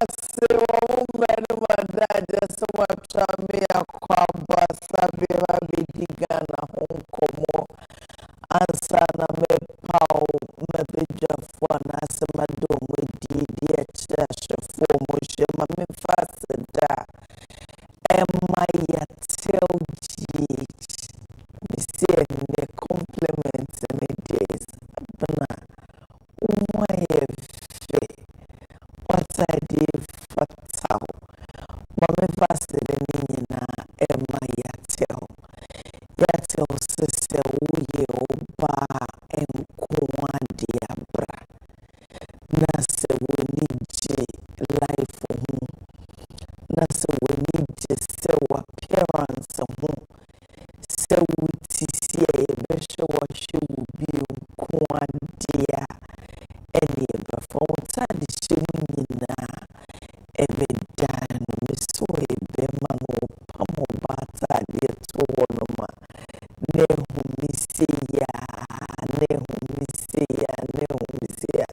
say, woman, that just what me a kwamba sabira bidigana home como answer na me pow me beja for na semado with the church for moje ma me fast da Emma ya tell GH me say the compliments and it is bana why what I did for tau Mame fasted in Emma Yatel sister uye oba enkwandi abra na se wenije life ho na se wenije se appearance ho se wutisi e besho washu bi enkwandi eni ebe fonta di shimina ebe dan meso ebe mano pamo bata di to wonoma Nehumisia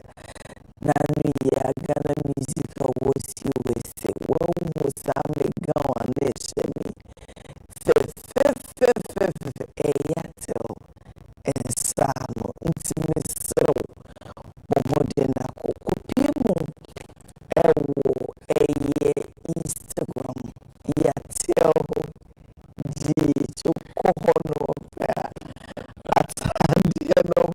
Nanu ya Ghana music awards USA Same Gawan Neshemi Eyatel Ensano Ntimisro Bomodena Kokopimu Ewo Eye Instagram Yatel Chokohono Atandia no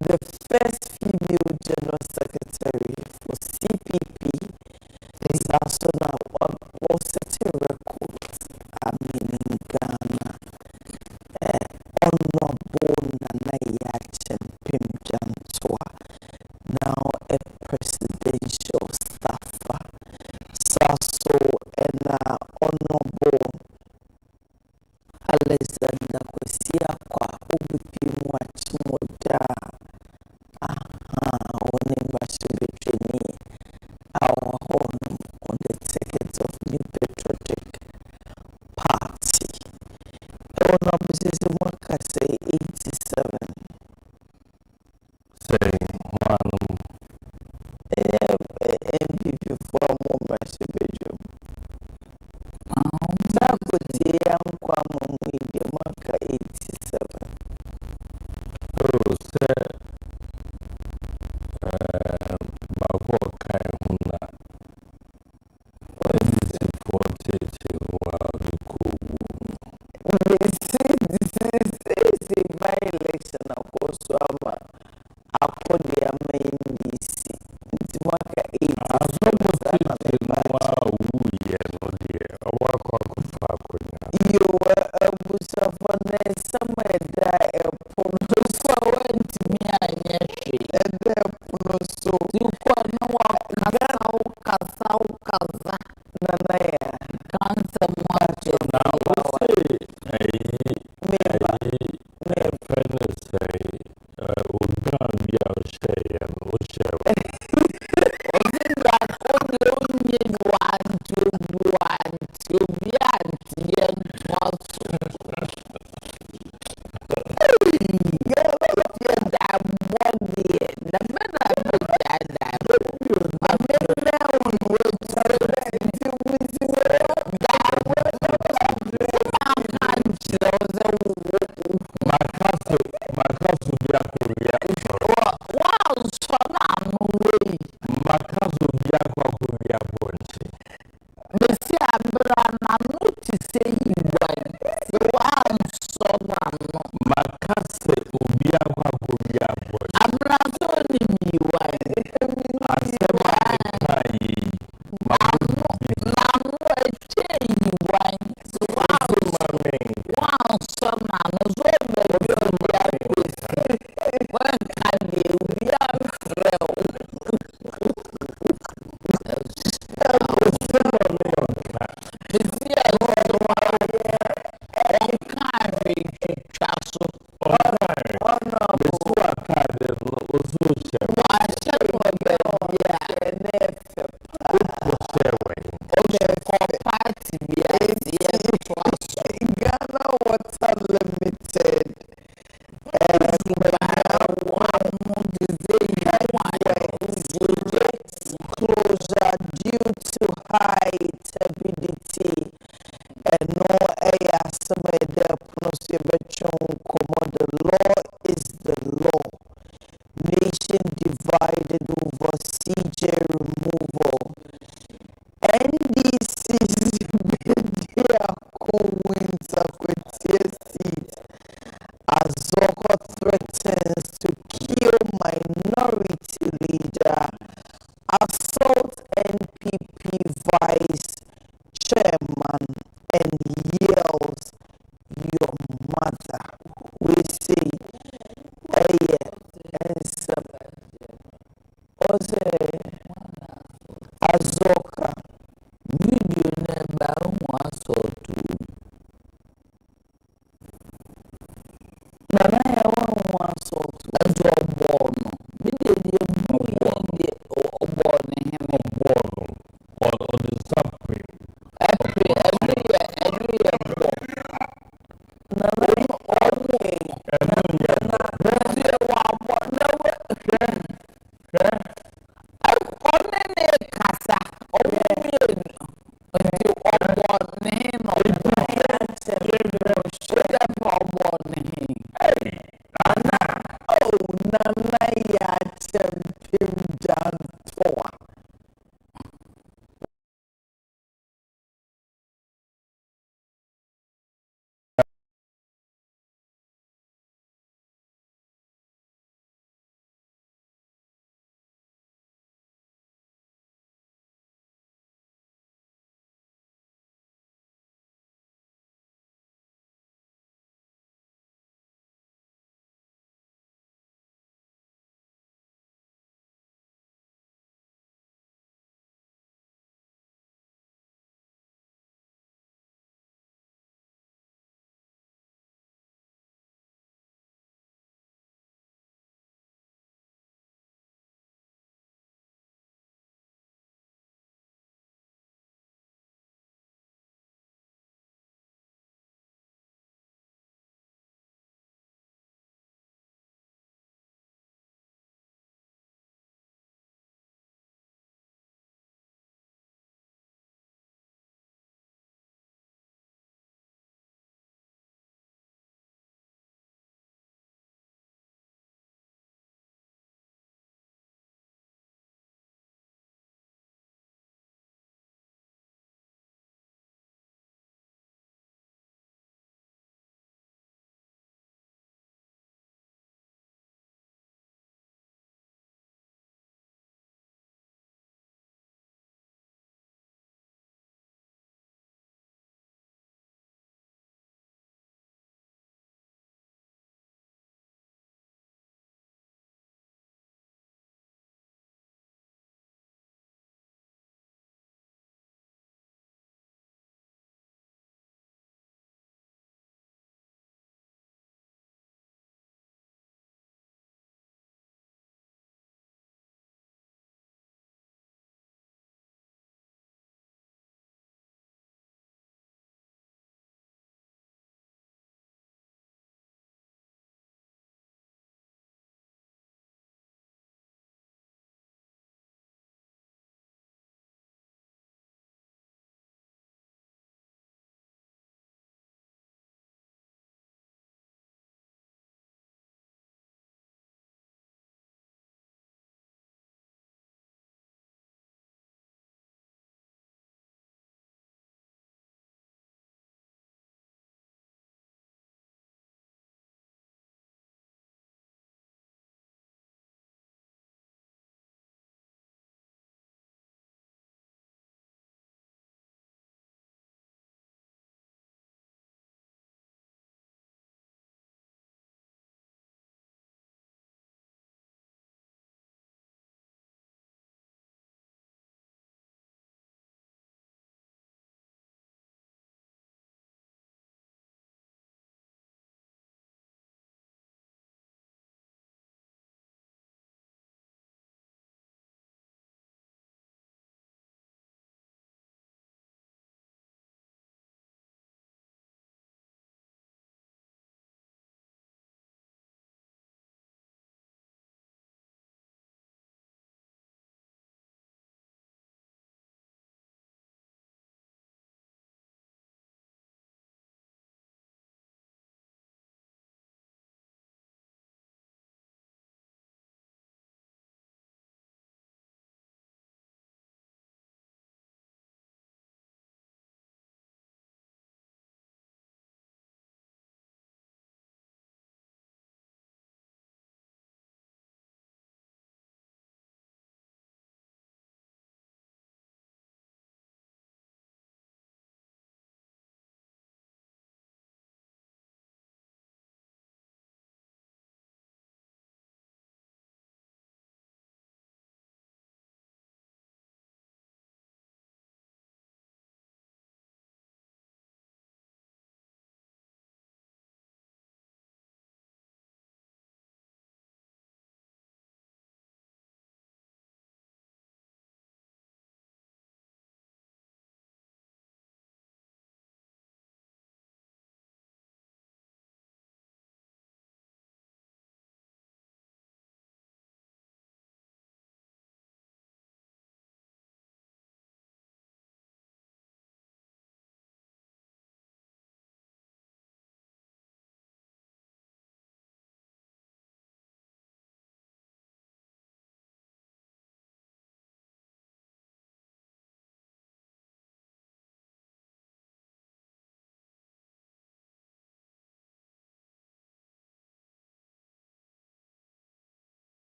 the first female general secretary for CPP is also now setting records. In Ghana, Honorable Nana Yachen Pimjantua, now a presidential staffer. So and Honorable Alexander Kwesia kwa ubipimu wa chimoja Onembashibitrini our home on the ticket of New Patriotic Party. Honorable Mwaka say 87. Say one MPP for a moment Bishop. That would say I'm Kwamo with the Mwaka 87. Oh, say Bako Kaihuna. What is it for Titi while the cool? They say this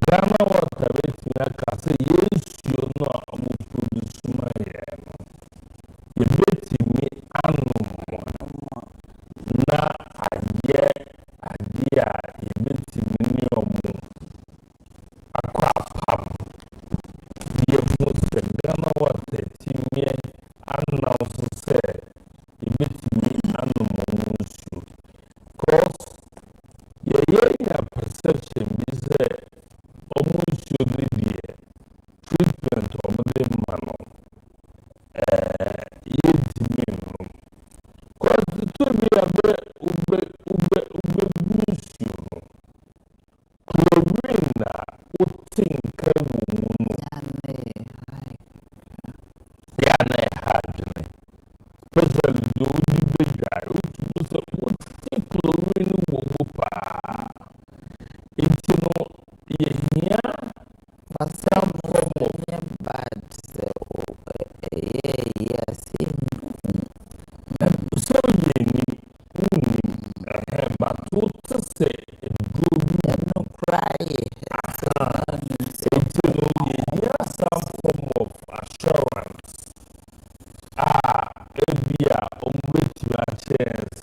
Ghana water betimi aka say yesuo no a omo produce ma ye no. Ye betimi anom na aye a ye betimi ni omo akwa pam. Ye mo se Ghana water timi announce say ye betimi anom nsuo. Cause ye perception is almost should be treatment of the man. Yet, because to be a ube chlorina, think Yana Hajane. Especially the big guy who would think chlorine whoop. It's yeah, but some form of bad. Yes, so but what to say, no cry. It's some form of assurance. Ebia, with your chance,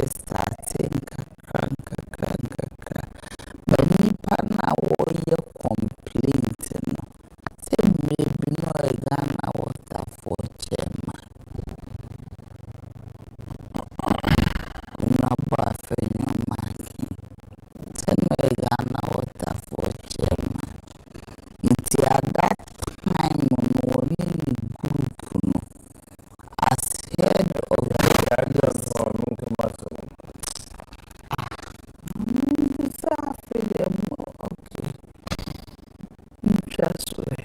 starting kakra. But nipa na woye complaint no. Say maybe no Ghana water for chairman. No buffet no marking. Say no Ghana water for chairman. It's at that time no one in the group no. As head of the okay. Just way.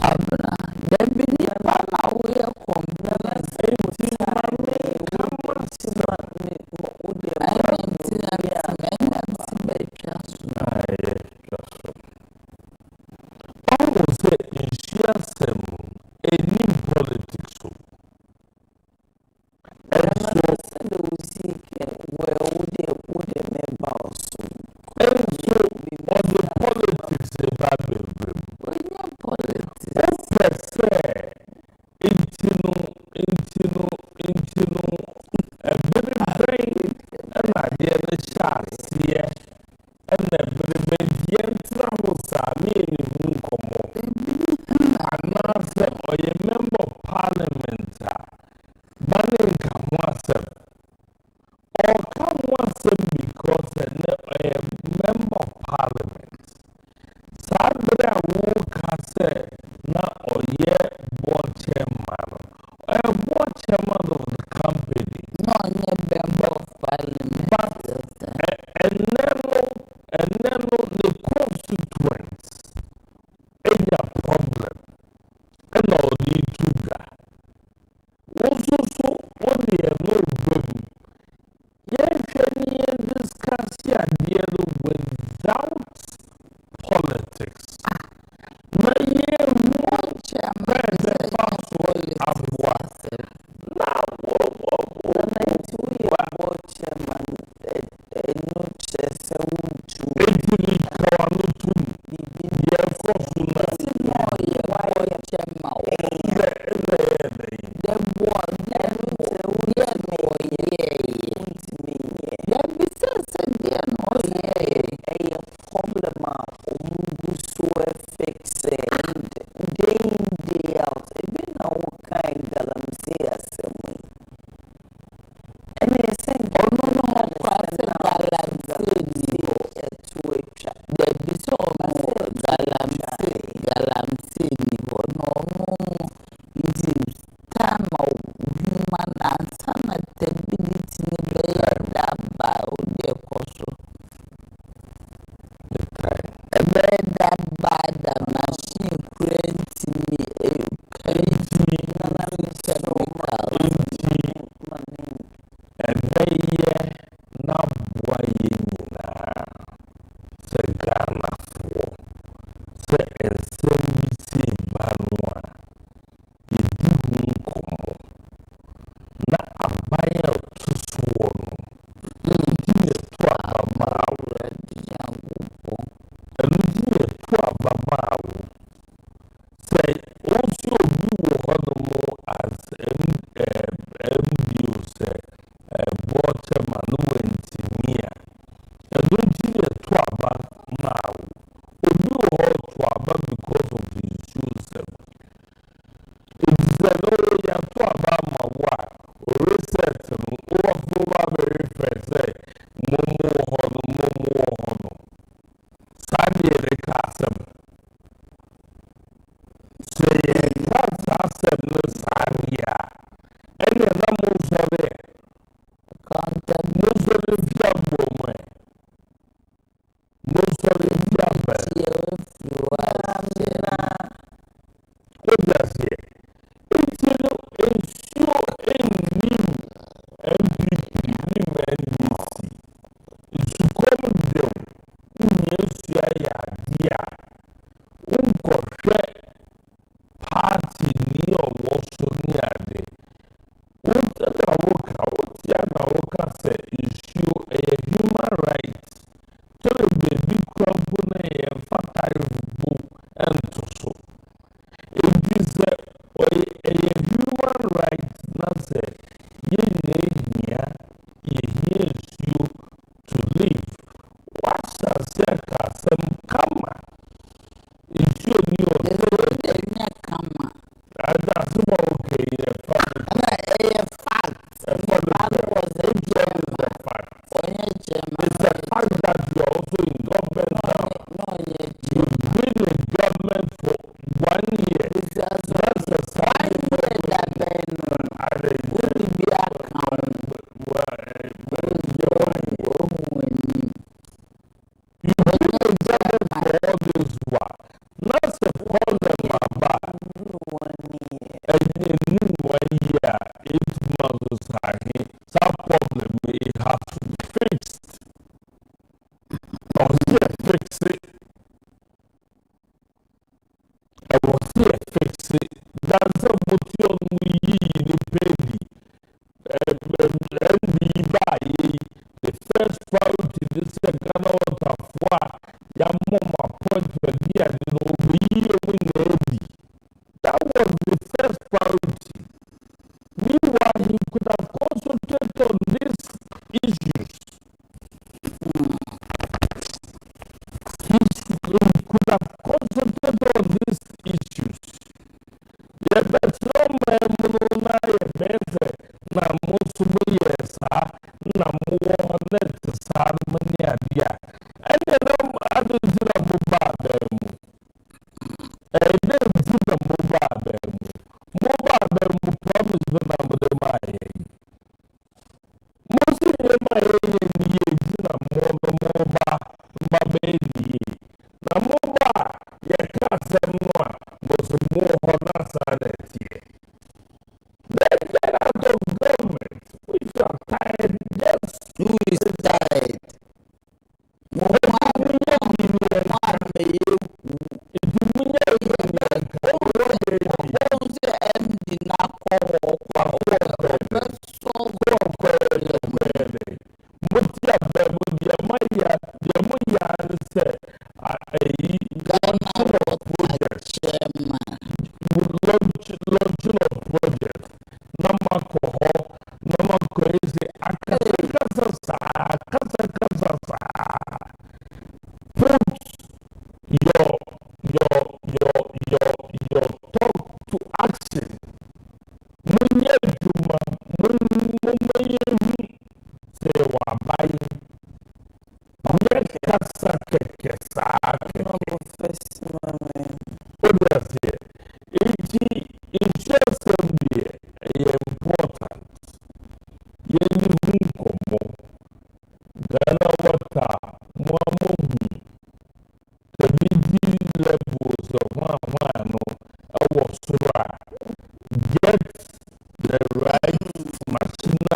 Abna, there be nipa na we complain.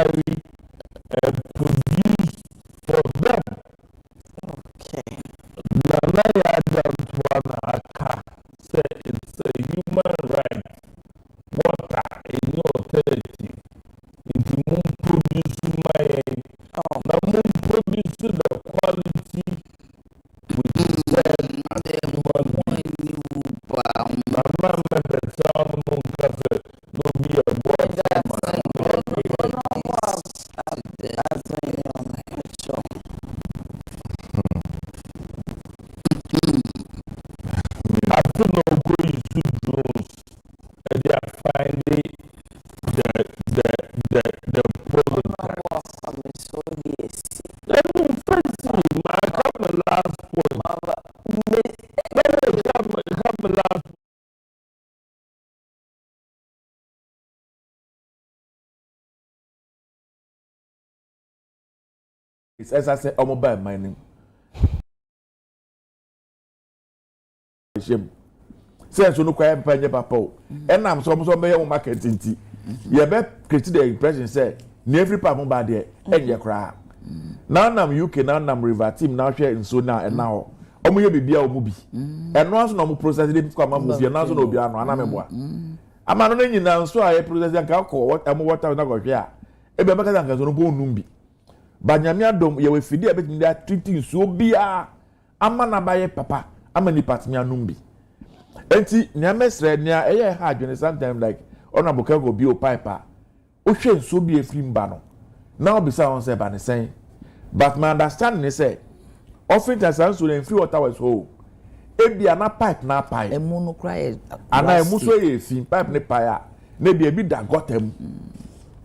judiciary produced for them. Okay. Nana Yadantwana Aka said it's a human right. Water in your authority. It's moon produce my now moon produce the quality we said as human beings. Mama the child no cafe no be a boy. I don't know going to drones and they are finding the let me first see my come last point. Let me come last. It's as I said, I'm mobile mining. Say so no quiet panye papa and I'm some be market nti ye be create the impression say na every pa mo ba there enye kra now nam UK now nam river team now share in so now and now omo ye bibia omo bi eno aso na omo process dey kwa ma mo fie now so na obi ano ana meboa ama no nyina so a ye process nka ko what am water na go hwe a e be meka nka so no bo num bi ba nyame adom ye we fidi e betimi dey treating so bia ama na ba ye papa ama ni patimi anum bi enti nyamesre nia eye ha adwene sometimes like honorable go bi o piper o hwe nso bi efiri mba no now be say on say ba ne sen but my understanding is say often times so the free water was ho e bia na pipe na pipe emu no kra e ana emu so ye fi pipe ne pipe a na bia bi da gotem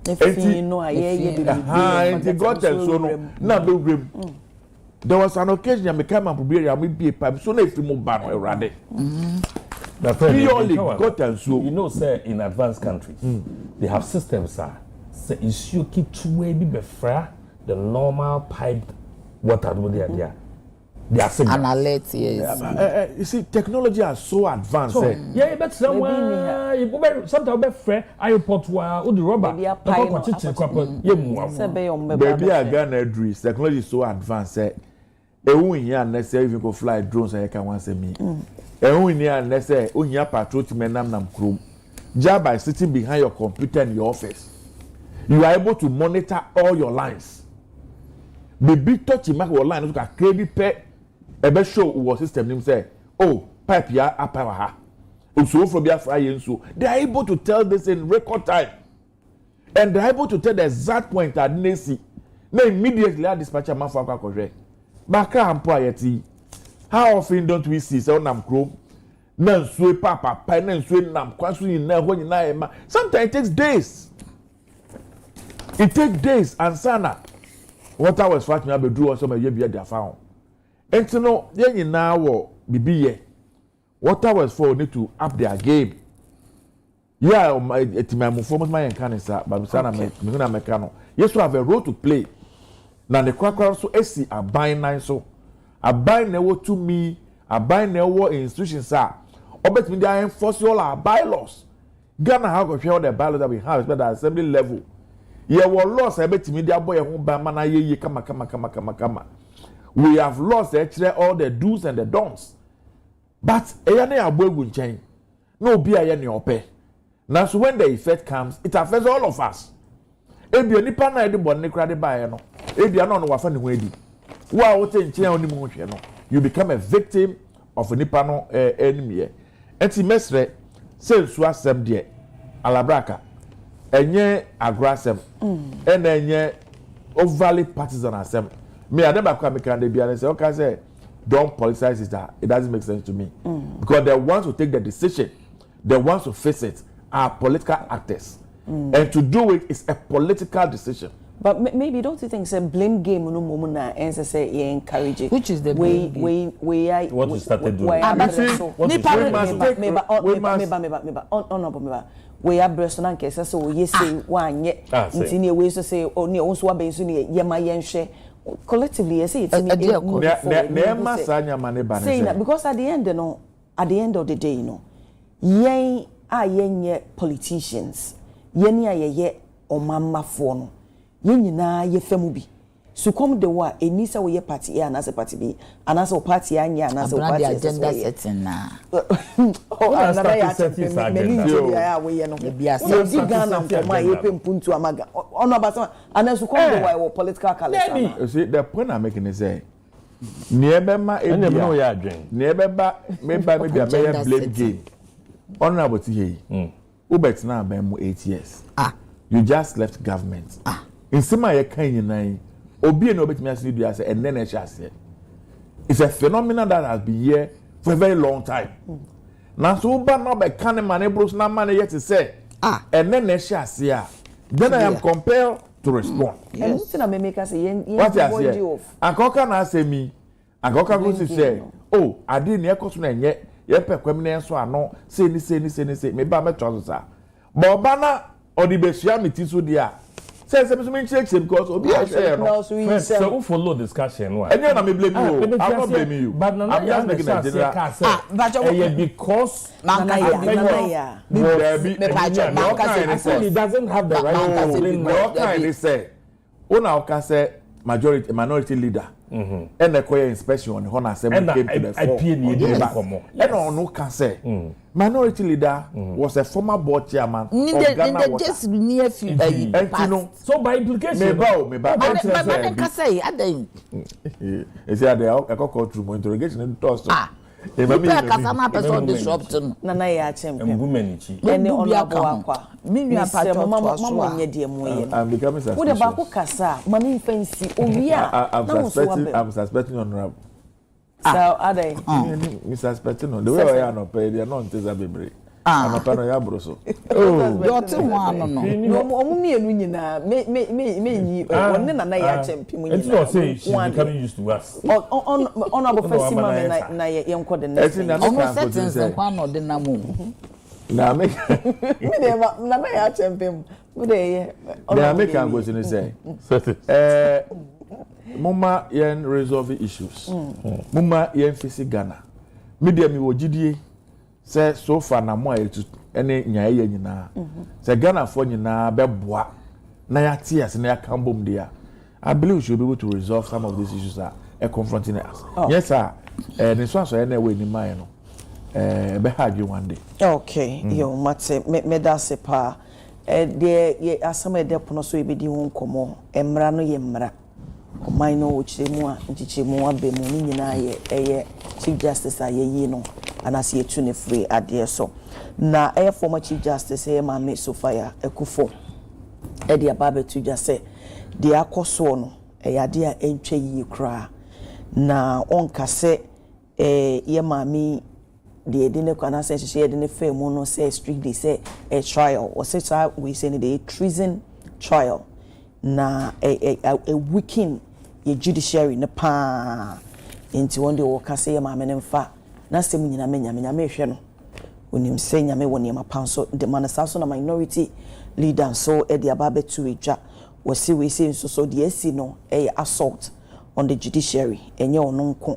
enti no aye bi enti gotem so no na be wrem. There was an occasion I came and probably be a pipe so if you move back already. Purely got and so you know, sir, in advanced countries, they have systems, sir. Say issue keep two way be fair the normal piped water there. They are similar. Analytics, yes. You see, technology is so advanced. So, yeah, but somewhere you go sometimes be fair. I put or the rubber. Baby, I got a dress. Technology is so advanced. Ehun here necessary even go fly drones and you can once me. Ehun here necessary o here patrol to nam krom. Just by sitting behind your computer in your office, you are able to monitor all your lines. Baby touch your line look at crazy pet. Ebe show what system nim say, oh, pipe ya apa ha. So from your fry so they are able to tell this in record time. And they are able to tell the exact point at Nesi. Now immediately I dispatch a man for a Baka ampo ayeti. How often don't we see say nam krom? Nan swe papa, nan swe nam kwasu ni na ho ni na ema. Sometimes it takes days. It takes days and sana. What I was fighting about do also my year be found. And so no, ye na wo bibi ye. What I was for need to up their game. Yeah, my performance my encanisa, but sana me na mekano. Yes, we have a role to play. Na the kwakwa so esi aban nan so. Aban na wo to me, aban na wo institutions are. Obet me dey enforce all our bylaws. Ghana how go share the bylaws that we have at the assembly level. Ye wo laws ebet me dey boy ho ba mana ye kama. We have lost actually all the do's and the don'ts. But eya na abogu nchen. No be aye ne ope. Now so when the effect comes, it affects all of us. Ebi onipa na edi bonne kra de bae no. Ebi ano no wafa ne ho edi. Wa wo te nchen oni mu hwe no. You become a victim of onipa no enemy. Enti mesre say su asem de alabraka. Enye agrasem. Ena enye overly partisan asem. Me I never come can be and say okay say don't politicize it. That it doesn't make sense to me. Because the ones who take the decision, the ones who face it are political actors. And to do it is a political decision. But maybe don't you think say blame game no moment na and say you encourage it. Which is the blame game? What you started doing. We are breast na nke say we say wanye nti ne we so say oni onso wa ben so ne yema yenhwe collectively say it's me because at the end of the day yen politicians yen ya ye omamafo no yen nyina ye famu bi so come the wa enisa wo ye party A anase party B anase o party anya anase o party agenda setting na oh another ya many ya we ye no so di Ghana nkoma ye pempuntu amaga ono abasa anase come the wa political calendar see the point I'm making is say niebema ebia ya adwen niebeba meba maybe a blame game honorable here ubet na ben mu 8 years you just left government in sima ye kan yinan obi no obetimi ase do ase and then it's a phenomenon that has been here for a very long time na so ba no be kan man bros na man yet say and then then I am compelled to respond. And it's not make us say what is here akoka na ase mi akoka go say oh ade ne ekoso na enye ye pekwam na enso ano say ni me ba metro so ba oba na odibesua metiso dia say me check because obi a share no so we follow discussion why and you na me blame you I'm not blaming you but I'm just making a general because he doesn't have the right to blame what kind they say una can say minority leader and the choir inspection on the honor assembly came to the fore and on can say minority leader was a former board chairman of Ghana Water just near few so by implication me ba can say is there the courtroom interrogation in toss Kasama person disrupting. Nana ya chempe. Ngumenichi. Ene honorable akwa. Minua pato mama nye de mo ye. I'm becoming suspicious. Wo de ba ko kasa, mami fancy owia. I'm suspecting honorable. So adai. Me suspecting on the way I no pay they no nteza bebre. I'm not ya broso. Oh, you too one no. No omu mienu nyina me yi wonne nana ya chempe mu nyina. It's not say she's becoming used to us. Honorable first man na ye yenko the next. Almost settings nkwa no de na mu. Na me na me ya chempe mu. Wo de ye. Na me can go to say. Mama yen resolve issues. Mama yen face Ghana. Media mi wo gidie. Say so far na mo ayetu ene nyaye nyina say Ghana for nyina beboa na ya tears na ya kambom dia I believe we should be able to resolve some of these issues that are confronting us. Yes sir the so na we ni man no be hard one day. Okay yo mate me da se pa de ye asama de pono so ebedi ho nkomo emra no ye mra oman no ochiremu a nchichemu abemu ni nyina ye Chief Justice ayeyi no anase etu ne free ade so na former Chief Justice Mame Sofia Ekufo de ababetu just say de akoso no ade a entwa yi kra na onka se ye mami de ne kwana se hye de ne femu no say strictly say a trial or say we say the treason trial na a weekend ye judiciary ne pa enti wonde wo ka se ye mame ne mfa na sem nyina me hwe no onim se nyame woni ma panso de manasaso na minority leader so e de ababetu edwa wo se we se so de asi no assault on the judiciary enye ono nko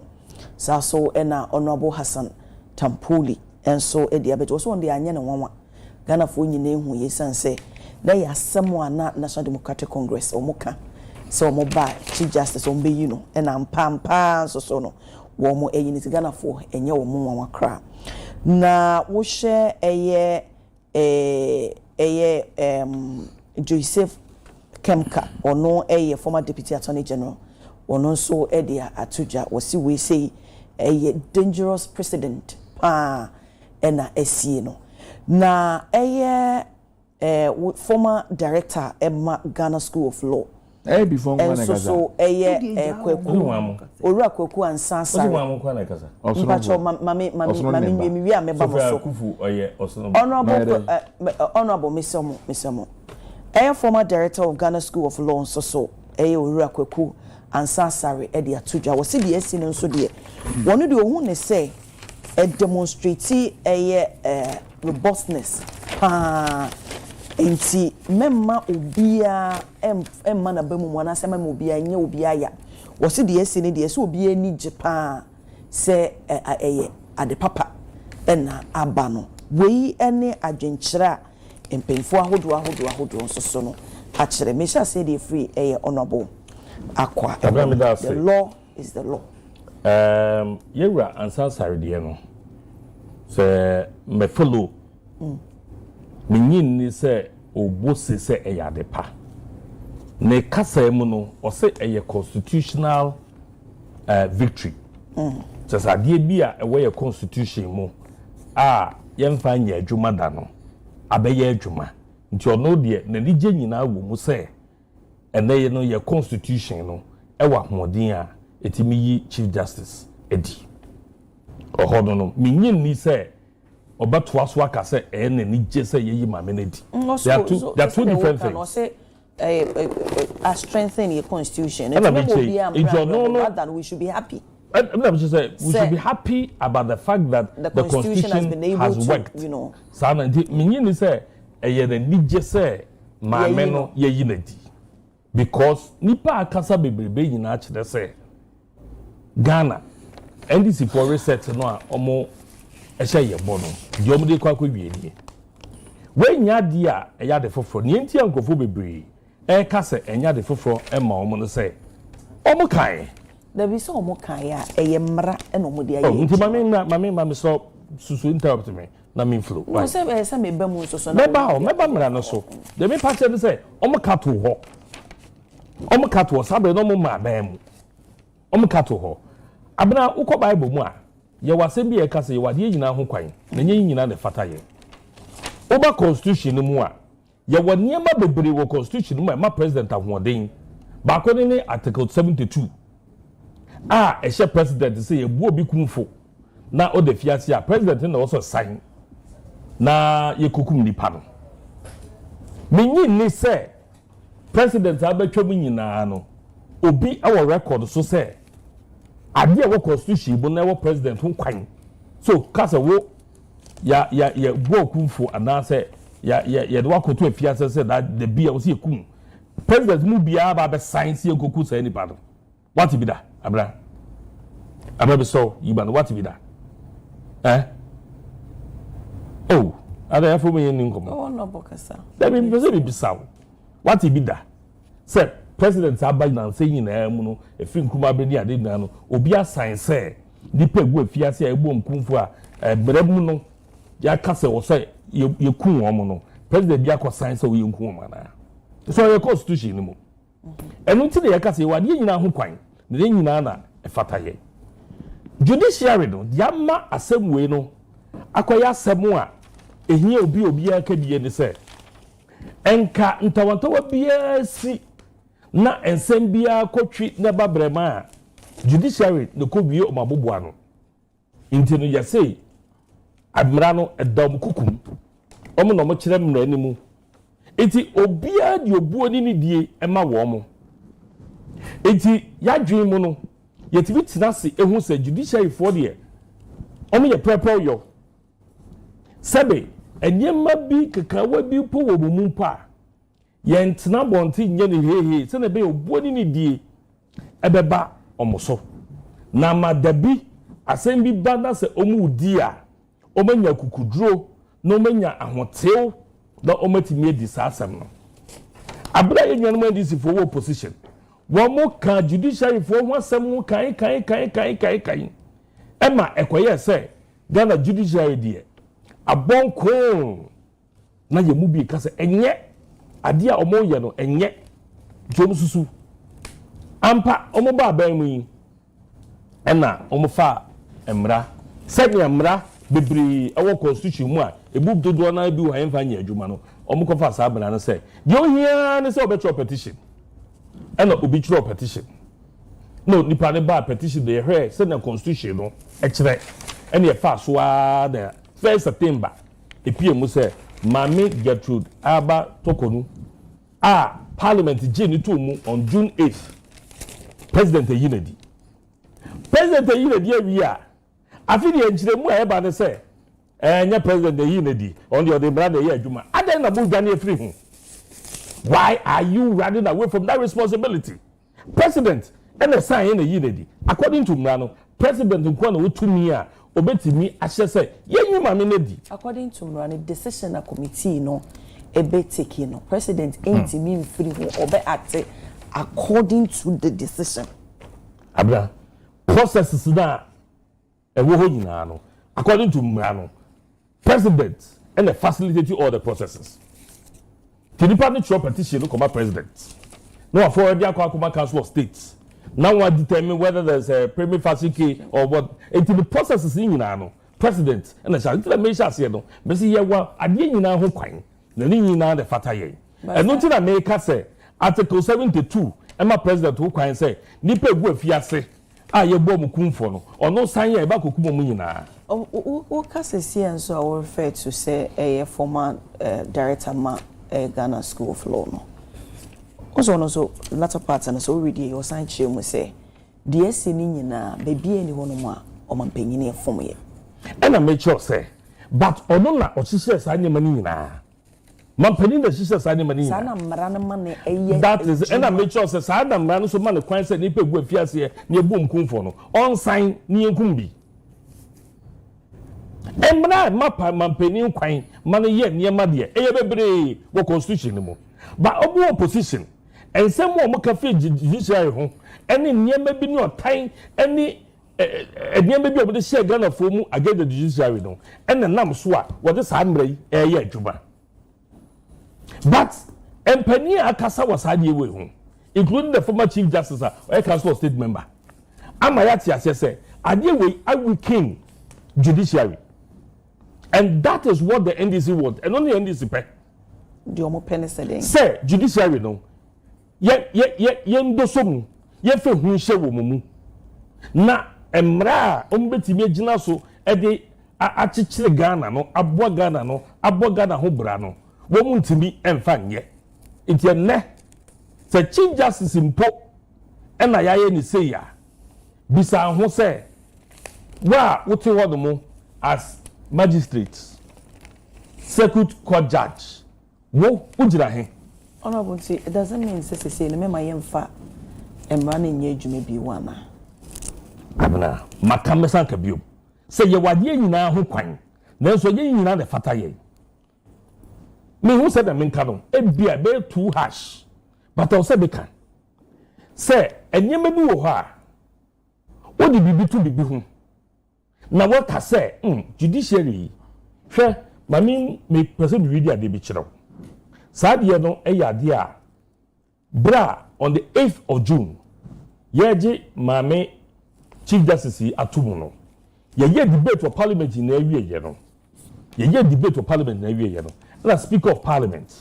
sa so e na honorable Hassan Tampuli enso e de abetu so on de anye ne nwanwa Ghana fo nyina ehu yesanse na ya asem ana National Democratic Congress omuka so mo ba Chief Justice on be you know and am pampa so no wo mo eyi ni Ghana fo enye wo mo nwanwa kra na wo share Joseph Kemka ono former Deputy Attorney General ono so dia atuja wo si we say dangerous precedent ena esie no na former director Emma Ghana School of Law before one so Kweku Owura Kweku ansa sare mpacho mami wi ameba so honorable Mesemo former director of Ghana School of Law so Owura Kweku ansa sare e de atoja wo se de esi no so de wonu de ohun ne say demonstrate robustness enti memma obia emma na bamu wana sema me obia nya obia ya wo se de esi ne de esi obia ni jepa se ade papa na aba no wei ene adwenkyera empemfo ahodo nso so no actually me shall say they free honorable aqua. The law is the law. Yera ansa saride no. Se me follow. Me nyin ni se obo se eyade pa. Ne kasa emu no o se constitutional victory. Just adie bi a ewe ye constitution mu yemfa nya adwuma da no abeye adwuma nti ono de na ni je nyina wo mu se ene ye no ye constitution no ewa hoden a etimi yi chief justice edi ohodo no minyin ni se obato aso aka se ene ni je se ye yi mame na di there are two different things. A strengthen your constitution and that we should be happy. We should be happy about the fact that the constitution has been able has worked. You know. So, meaning say, need say, my men ye unity. Because nipa akasa bebrebe yina chede say Ghana NDC for research no omo ehye ye bono di omo de kwa wie ni we nya di a eya de foforo ni enti ankofo bebree kasa enya de foforo ma omo no say omo kan there be so omo kan ya mra na omo de aye nti mame so susu interrupt me na me flow no say me ba mu so meba mra no so de me pa che say omo ka to ho omo ka to sabre no mo ma ba mu omo ka to ho abena ukọ bible mu a ye wasem bi e ka say wade nyina ho kwan na nye nyina ne fata ye oba constitution mu a ye wone ma bebre wo constitution mu ma president ahoden ba ko ne article 72 ehye president say ye bu obi kumfo na o de fiase a president na also sign na ye kokum nipa no menyi ni say president abetwam nyina no obi our record so say ade wo constitution bo na wo president ho kwan so kasa wo ya bo kumfo ana say ya de wakoto afiase say that the bia wo say kum president mu bia ba be sign say koku say nipa no what be that abra be so yiba no what be that oh ada afo me yin nkomo oh no bokasa that be be saw what be that say president abay na say yin na mu no efin kuma be ni ade na no obi assign say nipa egu afiase a egbo nkumfo a brem no ya kase wo say ye kun wo mo no president bi akọ sign say wo ye kun wo na so ye constitution ni mo enu ti na ye kase wa de nyina ho kwan ne nyina na efata ye judiciary no dia ma asemwe no akoya asemu a ehia obi aka biye ni say enka ntawantawa biya si na ensem biya kotwi na babrema judiciary no ko wie o maboboa no intinu ya say admira no edom kukum omo no mo kire mra ni mu enti obia di obuo ni die ema wo mo enti ya dwen mu no yetibi tinase ehu se judiciary for de omo ye prepare yo sebe enyema bi kakawa bi po wo mu pa ye ntena bonti nye ne hehe se na be obuo ni die ebeba omoso na madabi asem bi bada se omu di a omanya kukuduro na omanya ahotew na omatimi edi sasem no abra yenwanu ndisi for wo position wo mo ka judiciary for ho asem kan ema ekoye se Ghana judiciary die abonko na ye mu bi ka se enye ade a omo ye no enye jom susu ampa omo ba ban mu yi ena omo fa emra senya emra bebri awo constitution mu a ebu dodo na bi wo hanfa nya adwuma no omo ko fa sa abana no say de ohia ne say obetro petition ena obi tro petition no nipa ne ba petition de hwe say na constitution no e kire ena e fa so a da 1 September epie mu say Mami Gertrude Aba Tokonu Parliament Jane to mu on June 8th President Yinedi we are afi de enjire mu e ba ne say nya President Yinedi on the brother here adwuma adan na bu dwane free hu. Why are you running away from that responsibility? President and a sign na Yinedi according to Mrano president nkwa na wotumi a obetimi ahye say yenyi mame na di according to Mrano decision na committee no ebe take no president ain't mean free ho obe act according to the decision. Abra processes na ewo ho nyina no according to mmara president and the facilitate all the processes. The department throw petition no come president. No for the Akwa Council of States. Now we determine whether there's a premier facility or what. Until the processes in no president and the shall make sure say no. Me say here wa ade nyina ho kwan. Na ni nyina the fata ye. And no tin America say Article 72 Emma president who kwan say nipa egu afiase a ye bom kumfo no ono san ye ba kokumo mu nyina. O kasese enso I refer to say a former director ma Ghana School of Law no. Also latter part and so already your sign che mu say the ese ni nyina be bia ni hono ma o mampanyini e fom ye. And I make sure say but ono na o hihye sa nyema ni nyina. Mampanyini na hihye sa nyema ni nyina. Sana mmara na ma na eye. That is and I make sure say sa na mmara no so ma ne kwan say ni pe gu afiase ni ebom kumfo no on sign ni enkum bi. Emra mampanyini kwan ma ne ye niema de eye bebre wo constitution ni mo. But obu opposition and some more cafe judiciary ho any niema bi ni otan any niema bi obo de share Ghana for mu against the judiciary no and nam so a wo de sa mra yi ye adwuma. But empany akasa was had ye we ho including the former chief justice or council of state member amayati ase say ade we weaken judiciary, and that is what the NDC want and only NDC pay the omo penicillin say judiciary no ye ndoso mu ye fe hu hye wo mu na emra ombetimi agina so e de achichire Ghana no abo Ghana ho bra no wo mu ntimi emfa nye ntie ne se chief justice mpo e na yaye ni say ya bisa ho say wa wote ho no mu as magistrate circuit court judge wo ujira he. Honorable, it doesn't mean say no me yemfa emra na nye adwuma bi wana. Abna makamesa nka biom say ye wade nyina ho kwan nanso ye nyina de fata ye me who said the menka no e bia be too harsh but I say be kan say enyema bi wo ho a odi bibi to bibi ho na what ka say judiciary hwe mami me person bi dia de bi kire Sadia no eyadia bra on the 8th of June yeji mame chief justice atumu no ye debate for parliament in every year no ye debate for parliament in every year no na speaker of parliament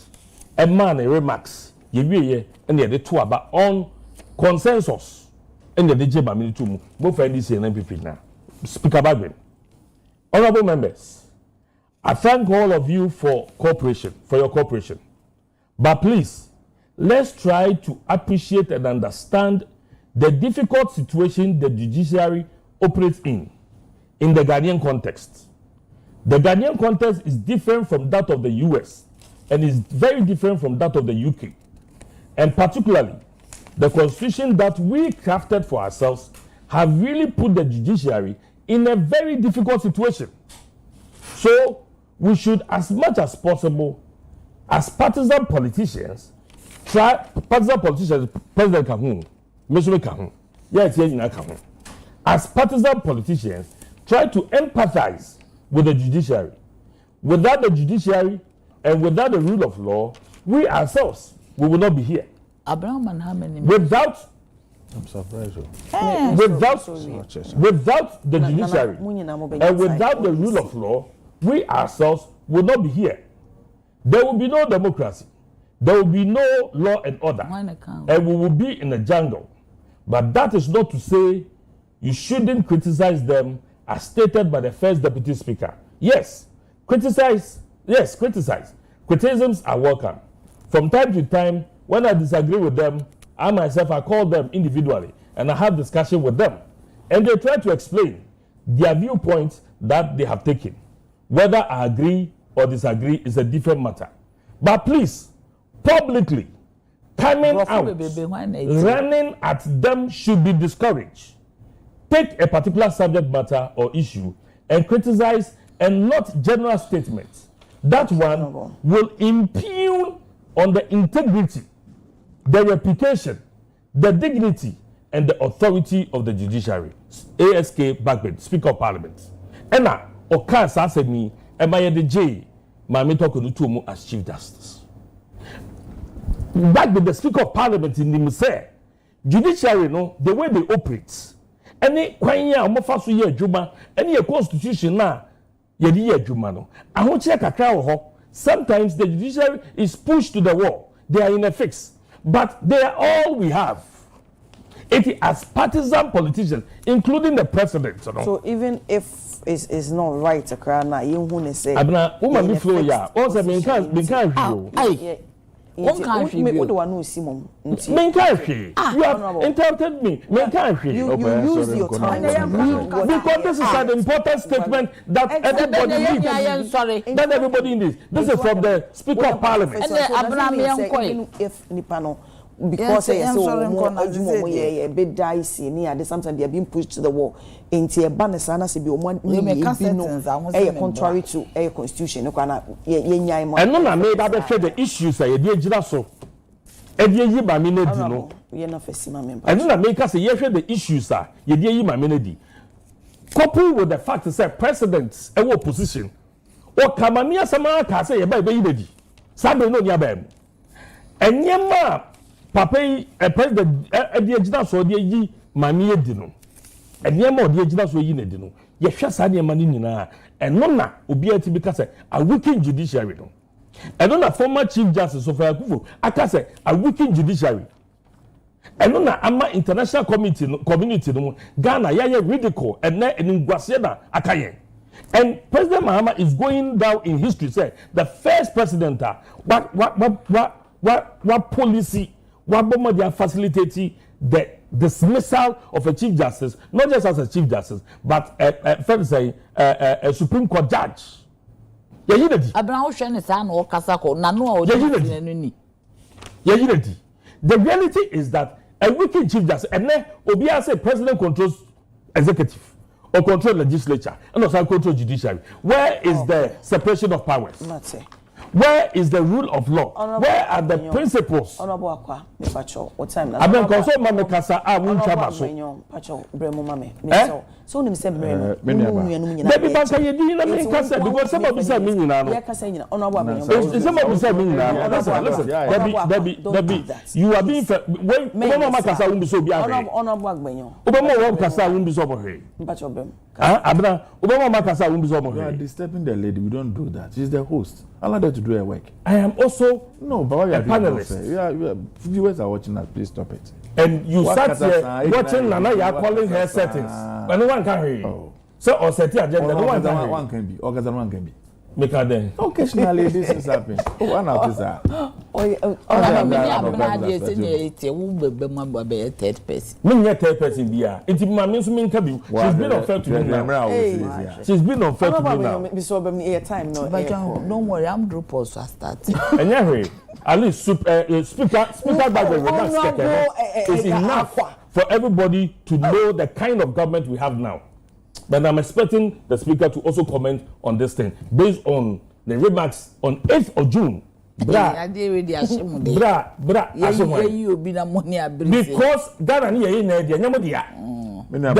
a man a remarks ye wie and ye to aba on consensus and the je mame tumu both NDC and MPP now speaker Bagwin. Honorable members, I thank all of you for your cooperation. But please, let's try to appreciate and understand the difficult situation the judiciary operates in the Ghanaian context. The Ghanaian context is different from that of the US and is very different from that of the UK. And particularly, the constitution that we crafted for ourselves have really put the judiciary in a very difficult situation. So, we should, as much as possible, as partisan politicians, President Kahun, Mr. Kahun, as partisan politicians, try to empathize with the judiciary. Without the judiciary and without the rule of law, we ourselves, we will not be here. Abraham and how many? Without, I'm surprised. Without the judiciary and without the rule of law, we ourselves will not be here. There will be no democracy. There will be no law and order. And we will be in a jungle. But that is not to say you shouldn't criticize them as stated by the first deputy speaker. Yes, criticize. Yes, criticize. Criticisms are welcome. From time to time, when I disagree with them, I myself, I call them individually and I have discussion with them. And they try to explain their viewpoints that they have taken. Whether I agree or disagree is a different matter. But please, publicly, coming out, running at them should be discouraged. Take a particular subject matter or issue and criticize and not general statements. that one will impugn on the integrity, the reputation, the dignity, and the authority of the judiciary. ASK Bagbed, Speaker of Parliament. And now, Okasa said me, am I the J? My mentor could do as Chief Justice. Bagbed, the Speaker of Parliament in the Muse, judiciary, no, the way they operate. Any kwanya omofa so ye adwuma any constitution na ye di ye adwuma no ahoche kakra wo ho. Sometimes the judiciary is pushed to the wall. They are in a fix, but they are all we have. It as partisan politicians, including the president. You know? So even if it's not right, Akrana, you who say, Abna, woman be flow ya. Also, me can't you. One country, me do one who Simon. Me can't you have interrupted me. Me can't you use your time because this is an important statement that everybody needs. Sorry, that everybody needs. This is from the Speaker of Parliament. If Nipano. Because bit dicey near sometimes they are being pushed to the wall. Into a banner sana se be contrary to a constitution. And no made that share the issues I did so. And ye by minute, no. We are not for Simon. And then I make us a year the issues are ye dear my minute. Coupled with the fact that presidents a position. Or Kamania Samara say by baby. Sabe no yabem. And yama. Papa a president a dear so dear ye mammy dino. And near more dear so ye dino. Ye shall send your money na and nonna obiati because a wicked judiciary. And on a former Chief Justice of I can say a wicked judiciary. And on a international community Ghana ya ridicule and in Guasiana Akaye. And President Mahama is going down in history. Say the first president what policy. What they are facilitating the dismissal of a Chief Justice, not just as a Chief Justice, but a Supreme Court judge. The reality is that a wicked Chief Justice, and then Obia say President controls executive or control legislature, and also control judiciary. Where is the separation of powers? Where is the rule of law? Where are the principles? What time? I mean, because Mama Kasa, I won't travel. So, you say, maybe Banka, you didn't Kasa because some of us are meaning now. Some of us are meaning now. Listen, Debbie, you are being when Mama Kasa won't be so beyond. Obama Kasa won't be so bad. Abna, Obama Kasa won't be so bad. You are disturbing the lady. We don't do that. She's the host. Allow her to do her work. I am also a panelist. Viewers are watching us. Please stop it. And you sat here watching Nana, you are calling her settings. But no one can hear you. So, or set the agenda. No one can hear you. One can be. Orgasm one can be. Make her then. Occasionally, this is happening. One of these are. Third person. Me third person beer. It means me can. She's been unfair to me now. She's been unfair to me now. But don't worry, I'm group also starting. And yeah, at least speaker back is enough for everybody to know the kind of government we have now. But I'm expecting the speaker to also comment on this thing based on the remarks on 8th of June. Because Ghana the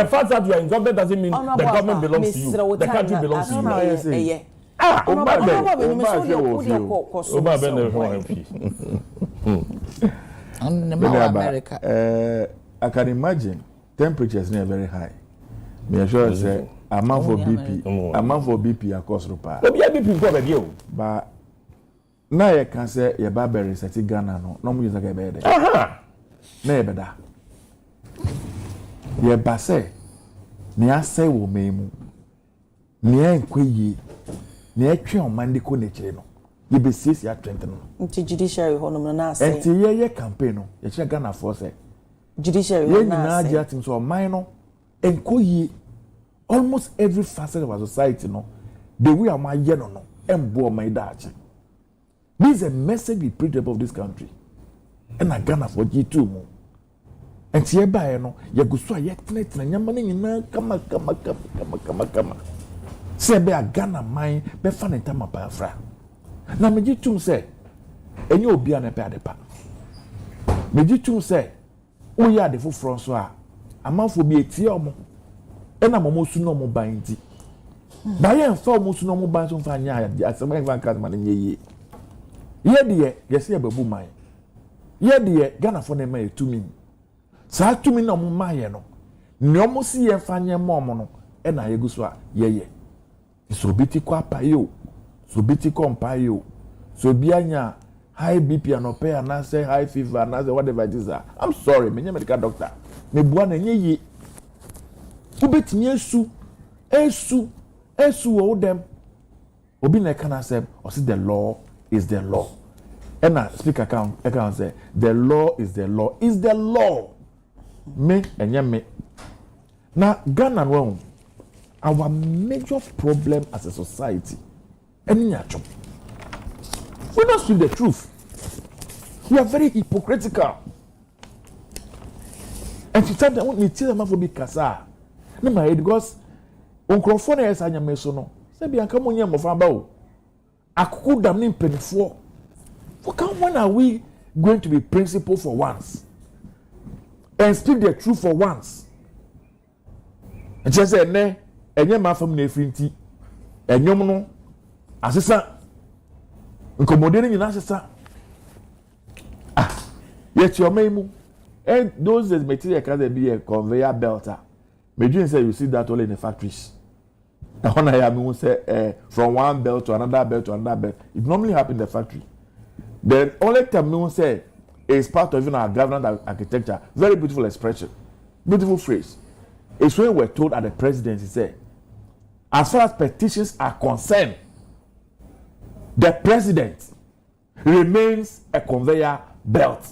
fact that you are in government doesn't mean the government belongs to you. The country belongs to you. I can imagine temperatures near very high. Me sure say amount for BP across Rupa. BP go be o. But now you can say your barber is at Ghana no mu use like bed. Na e beda. Ye ba say ni asay wo memu. Ni enkweyi. Ni etwe omande ko nekire no. Ye be sisi ya 20 no. Nti judiciary ho no na asay. Enti ye campaign no. Ye kire Ghana for say. Judiciary ho na asay. Ye na atim so man no enkoyi. Almost every facet of our society, the way am I no, embo my dachi. This is a message we preach about this country. And I Ghana for G2 mo. And see by no, ya guswa yet net na nyamani na kama. Say be a Ghana mine be fan entama pa fra. Na meji tum say enye obi a na pe adepa. Meji tum say oya ade foforo so a amanfo bi etie omo. Ena momo su no mo ban nti. Ba ye nfa omo su no mo ban so mfa nya asema enfa kan ma nye ye. Ye de ye babu man. Ye de Ghana for na ma etumi. Sa tumi na mo ma ye no. Ne omo si ye mfa nya mo no ena ye guso a ye. So biti kwa pa yo. So biti kompa yo. So bi anya high BP anope and say high fever and say whatever it is. I'm sorry, me medical doctor. Me bua na nye ye. Ubetimi esu o dem. Obi na kana say o say the law is the law. And na speaker can say the law is the law. Is the law. Me enye me. Na Ghana no our major problem as a society. We don't speak the truth. We are very hypocritical. And to tell them, me tell them for be kasa. No my because onkrofo na yesa nyame so no. Say bi anka mo nyam fa ba o. Akoko dam ni mpenifo. For when are we going to be principled for once? And speak the truth for once? And just say ne enye ma fam na efrinti. Enyom no asesa nkomode ni na asesa yet your memu and those days material can be a conveyor belt me say you see that all in the factories and when I am say from one belt to another belt to another belt it normally happen in the factory. The only time me say is part of our government architecture. Very beautiful expression, beautiful phrase. It's when we're told at the presidency say as far as petitions are concerned, the president remains a conveyor belt.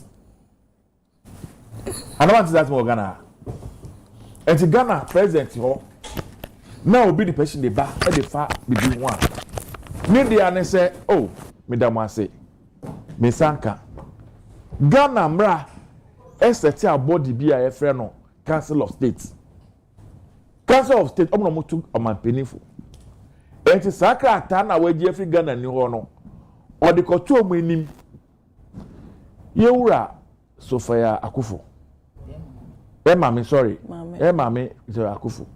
And I want to say that more Ghana. And the Ghana president, now be the person they back and the far be doing one. Maybe I say, oh, Madam say, me sanka. Ghana mra, ST body be a friend Council of State. Council of State, I'm not too painful. And it's Saka Tana where Jeffrey Ghana ni hono. Or the Koto Minim Yura Sophia Akufo. Mami, sorry. Mami Akufo.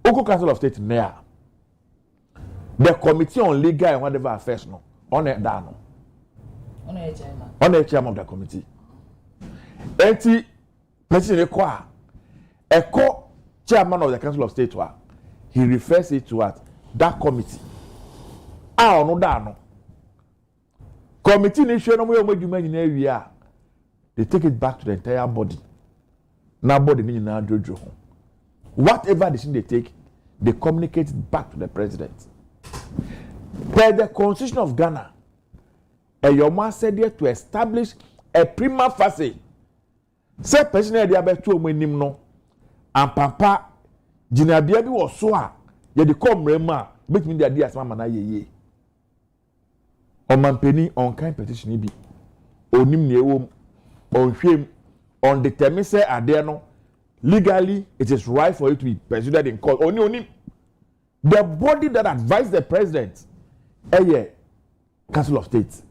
Oko Council of State there. The Committee on Legal and whatever affairs no. On it down. On the chairman of the committee. Enti President Ekwa Eko chairman of the Council of State he refers it to what that committee. No da. Committee nation they take it back to the entire body. Now body na jojo. Whatever decision they take, they communicate it back to the president. Per the Constitution of Ghana, Eyoma said here to establish a prima facie. Say person dey abet to omonim no. And papa jinabia bi wo so a ye de come rema betimi dey ade asama na ye. Omampeni on kind petition bi. Onim ne ewom on hwem on determine say ade no legally it is right for you to be pursued in court. Onim the body that advised the president Council of State.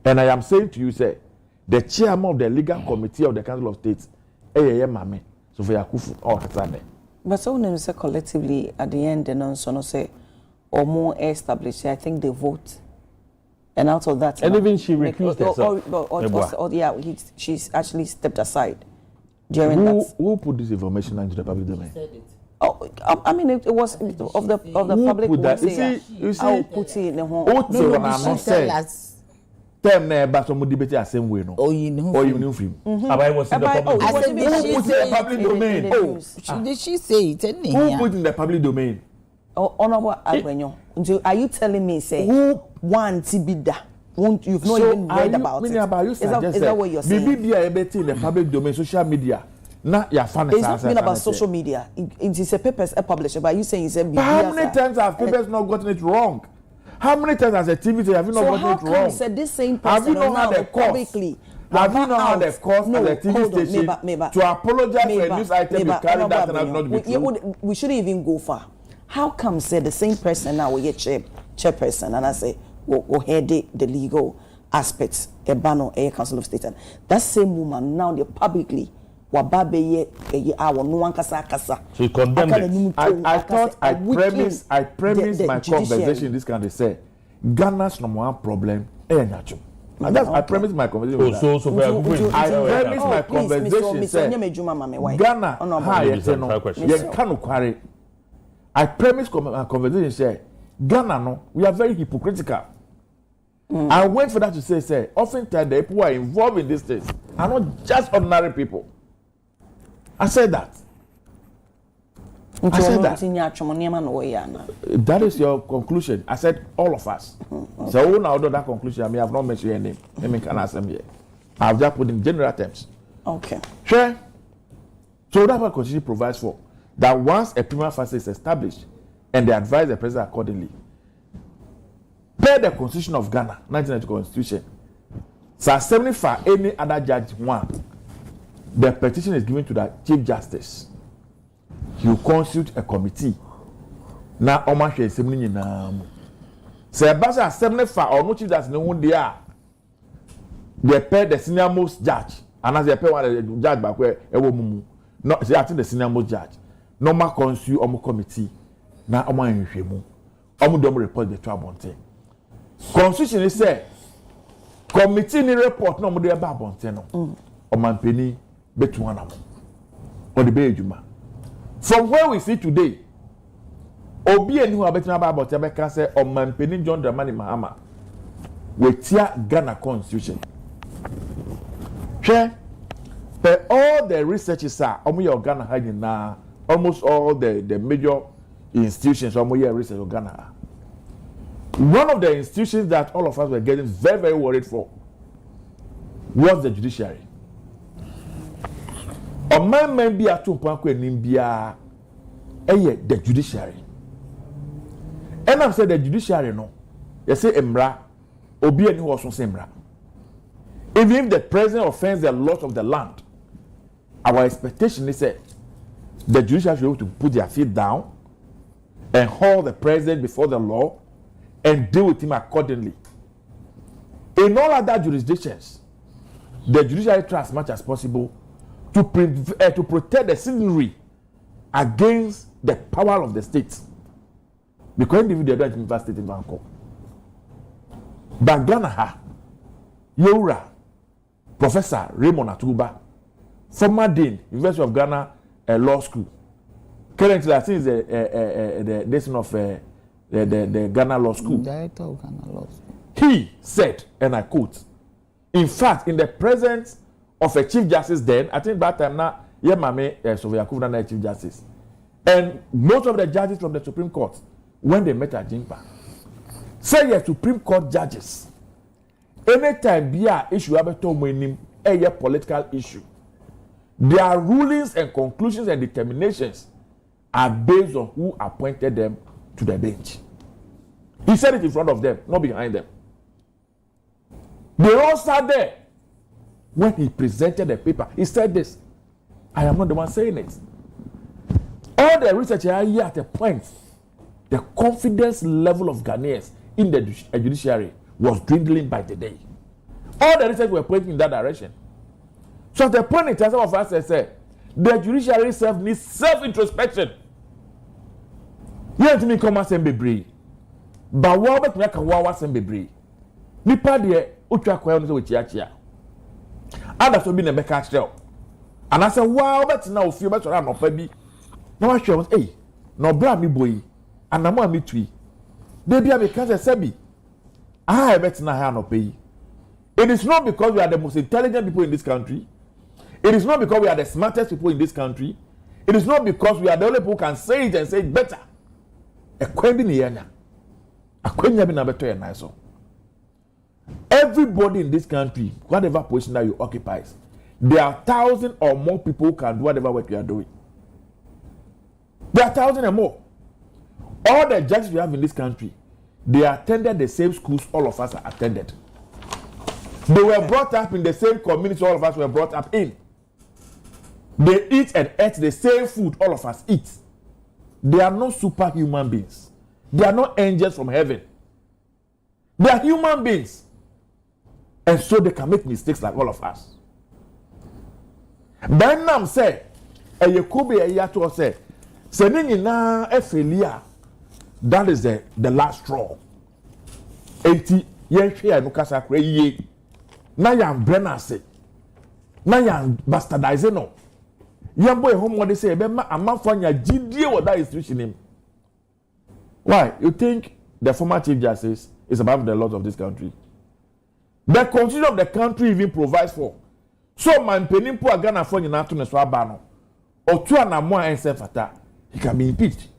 And I am saying to you say the chairman of the legal committee of the Council of State mame so for Yakufu or Katane. But so when say collectively at the end and on so say or more established, I think they vote. And out of that, and even she recused herself. She's actually stepped aside during that. Who put this information into the public domain? Said it. Oh, I mean, it was of the public. You see, I'll put it in the home. Them but some debate the same way, no. Oh, you know. Or you knew him. I was in the public. I said, who put it in the public domain? Did she say it? Who put in the public domain? Oh, Honorable Agbenyo. Are you telling me, say, who want to be that? You've not even read about it. Is that what you're saying? Maybe be able in the public domain, social media. Not your fan. It's not been about social media. It is a papers published. But you saying it's a media. How many times have papers not gotten it wrong? How many times as a TV have you not gotten it wrong? So how come said this same person have you not had a publicly? Have you not had a course as a TV station to apologize for a news item you carried that and have not been true? We shouldn't even go far. How come say the same person now we get chairperson and I say or head the legal aspects, a banner, a council of state. That same woman now, they publicly, wababe ye our no one kasa. So you condemn it. I thought I premised my conversation in this country say Ghana's number one problem natural. And that's I premised my conversation. I premised my conversation say Ghana I premised my conversation say Ghana no we are very hypocritical. I went for that to say oftentimes the people who are involved in these things are not just ordinary people. I said that. That is your conclusion. I said all of us. Okay. So now that conclusion, I may have not mentioned your name. Let me can ask them here. I've just put in general terms. Okay. Sure. So that's what Constitution provides for. That once a prima facie is established, and they advise the president accordingly. Per the Constitution of Ghana, 1990 Constitution, so 75 any other judge one, the petition is given to the Chief Justice. He will constitute a committee. Now, Oma share 70 na. Say Basha 75 or no Chief Justice no one there. They pay the senior most judge, and as they pay one judge back where mumu. No, say I think the senior most judge. No more constitute Omo committee. Now Oma nhwemu. Omo do report the Abonte. Constitution is say committee ni report no mo dey ba Abonte no. Omampeni betu anam. Or the be ejuma. From where we see today, Obi and who are betting about Tabeka say Omampeni John Dramani Mahama with Ghana Constitution. Share but all the researchers are Ghana hiding now, almost all the major institutions research of Ghana. One of the institutions that all of us were getting very, very worried for was the judiciary. Man may be at 2.0 the judiciary. And I'm saying the judiciary no. You say Emra, Obi and who also say Emra. Even if the president offends the laws of the land, our expectation is that the judiciary should be able to put their feet down and hold the president before the law and deal with him accordingly. In all other jurisdictions, the judiciary tries as much as possible to protect the citizenry against the power of the state. Because individuals don't invest state in Bangkok. But Ghana, Yora, Professor Raymond Atuba, former Dean, University of Ghana Law School. Currently, I think is the dean of the Ghana Law School. Director of Ghana Law School. He said, and I quote, in fact, in the presence of a Chief Justice then, I think that time now, Mame Sovia Kuvana Chief Justice. And most of the judges from the Supreme Court, when they met at Jimpa, say yes, Supreme Court judges. Anytime be a issue about a political issue, their rulings and conclusions and determinations are based on who appointed them to the bench. He said it in front of them, not behind them. They all sat there. When he presented the paper, he said this. I am not the one saying it. All the researchers are here at a point. The confidence level of Ghanaians in the judiciary was dwindling by the day. All the research were pointing in that direction. So at the point in time, some of us said, the judiciary itself needs self-introspection. You have to me come and be but what about me can wawa and be nipa de utwa kwa no so chia ada so bi na beka kire and I say wow bet na ofie bet na pa bi na wa hwe eh na obra mi boyi anamo ami tui de bia be ka say bi ah bet na ha no pa yi. It is not because we are the most intelligent people in this country. It is not because we are the smartest people in this country. It is not because we are the only people who can say it and say it better. Everybody in this country, whatever position that you occupy, there are 1,000 or more people who can do whatever work you are doing. There are 1,000 and more. All the judges we have in this country, they attended the same schools all of us are attended. They were brought up in the same community all of us were brought up in. They eat and ate the same food all of us eat. They are not superhuman beings. They are not angels from heaven. They are human beings. And so they can make mistakes like all of us. Then I'm say, a Yakubi a yato say, sending na a failure. That is the last straw. 80 years here, no casa cray. Na yan brenna say, na yan bastardizing no. Young boy home what they say, a man for your GD or that institution him. Why? You think the former Chief Justice is above the laws of this country? The constitution of the country even provides for. So man penny poor Ghana for you not to Neswabano. Or two and a more and fata. He can be impeached.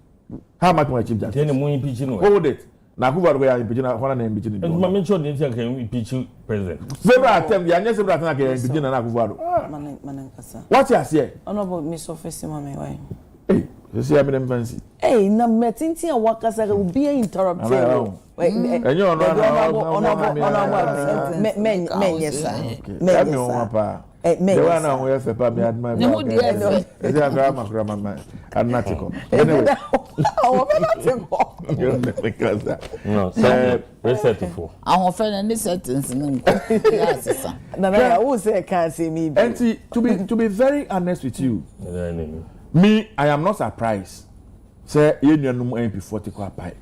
How much more Chief Justice? Hold it. Now who are we are impeaching one and impeaching? And my mention didn't can impeach president. Several attempts, the answer that I can impeach and Akuvado. What you say? Honorable Miss Officer, my hey, you see, I'm in fancy. Hey, na metinti a workers will be interrupted. And you're men, yes, sir. The one I wear for Pammy at my grandma. I'm not anyway. No, so reset for. Our friend and this sentence. I will say, I can't see me. And to be very honest with you, me, I am not surprised. Say, you know, MP 40 pie.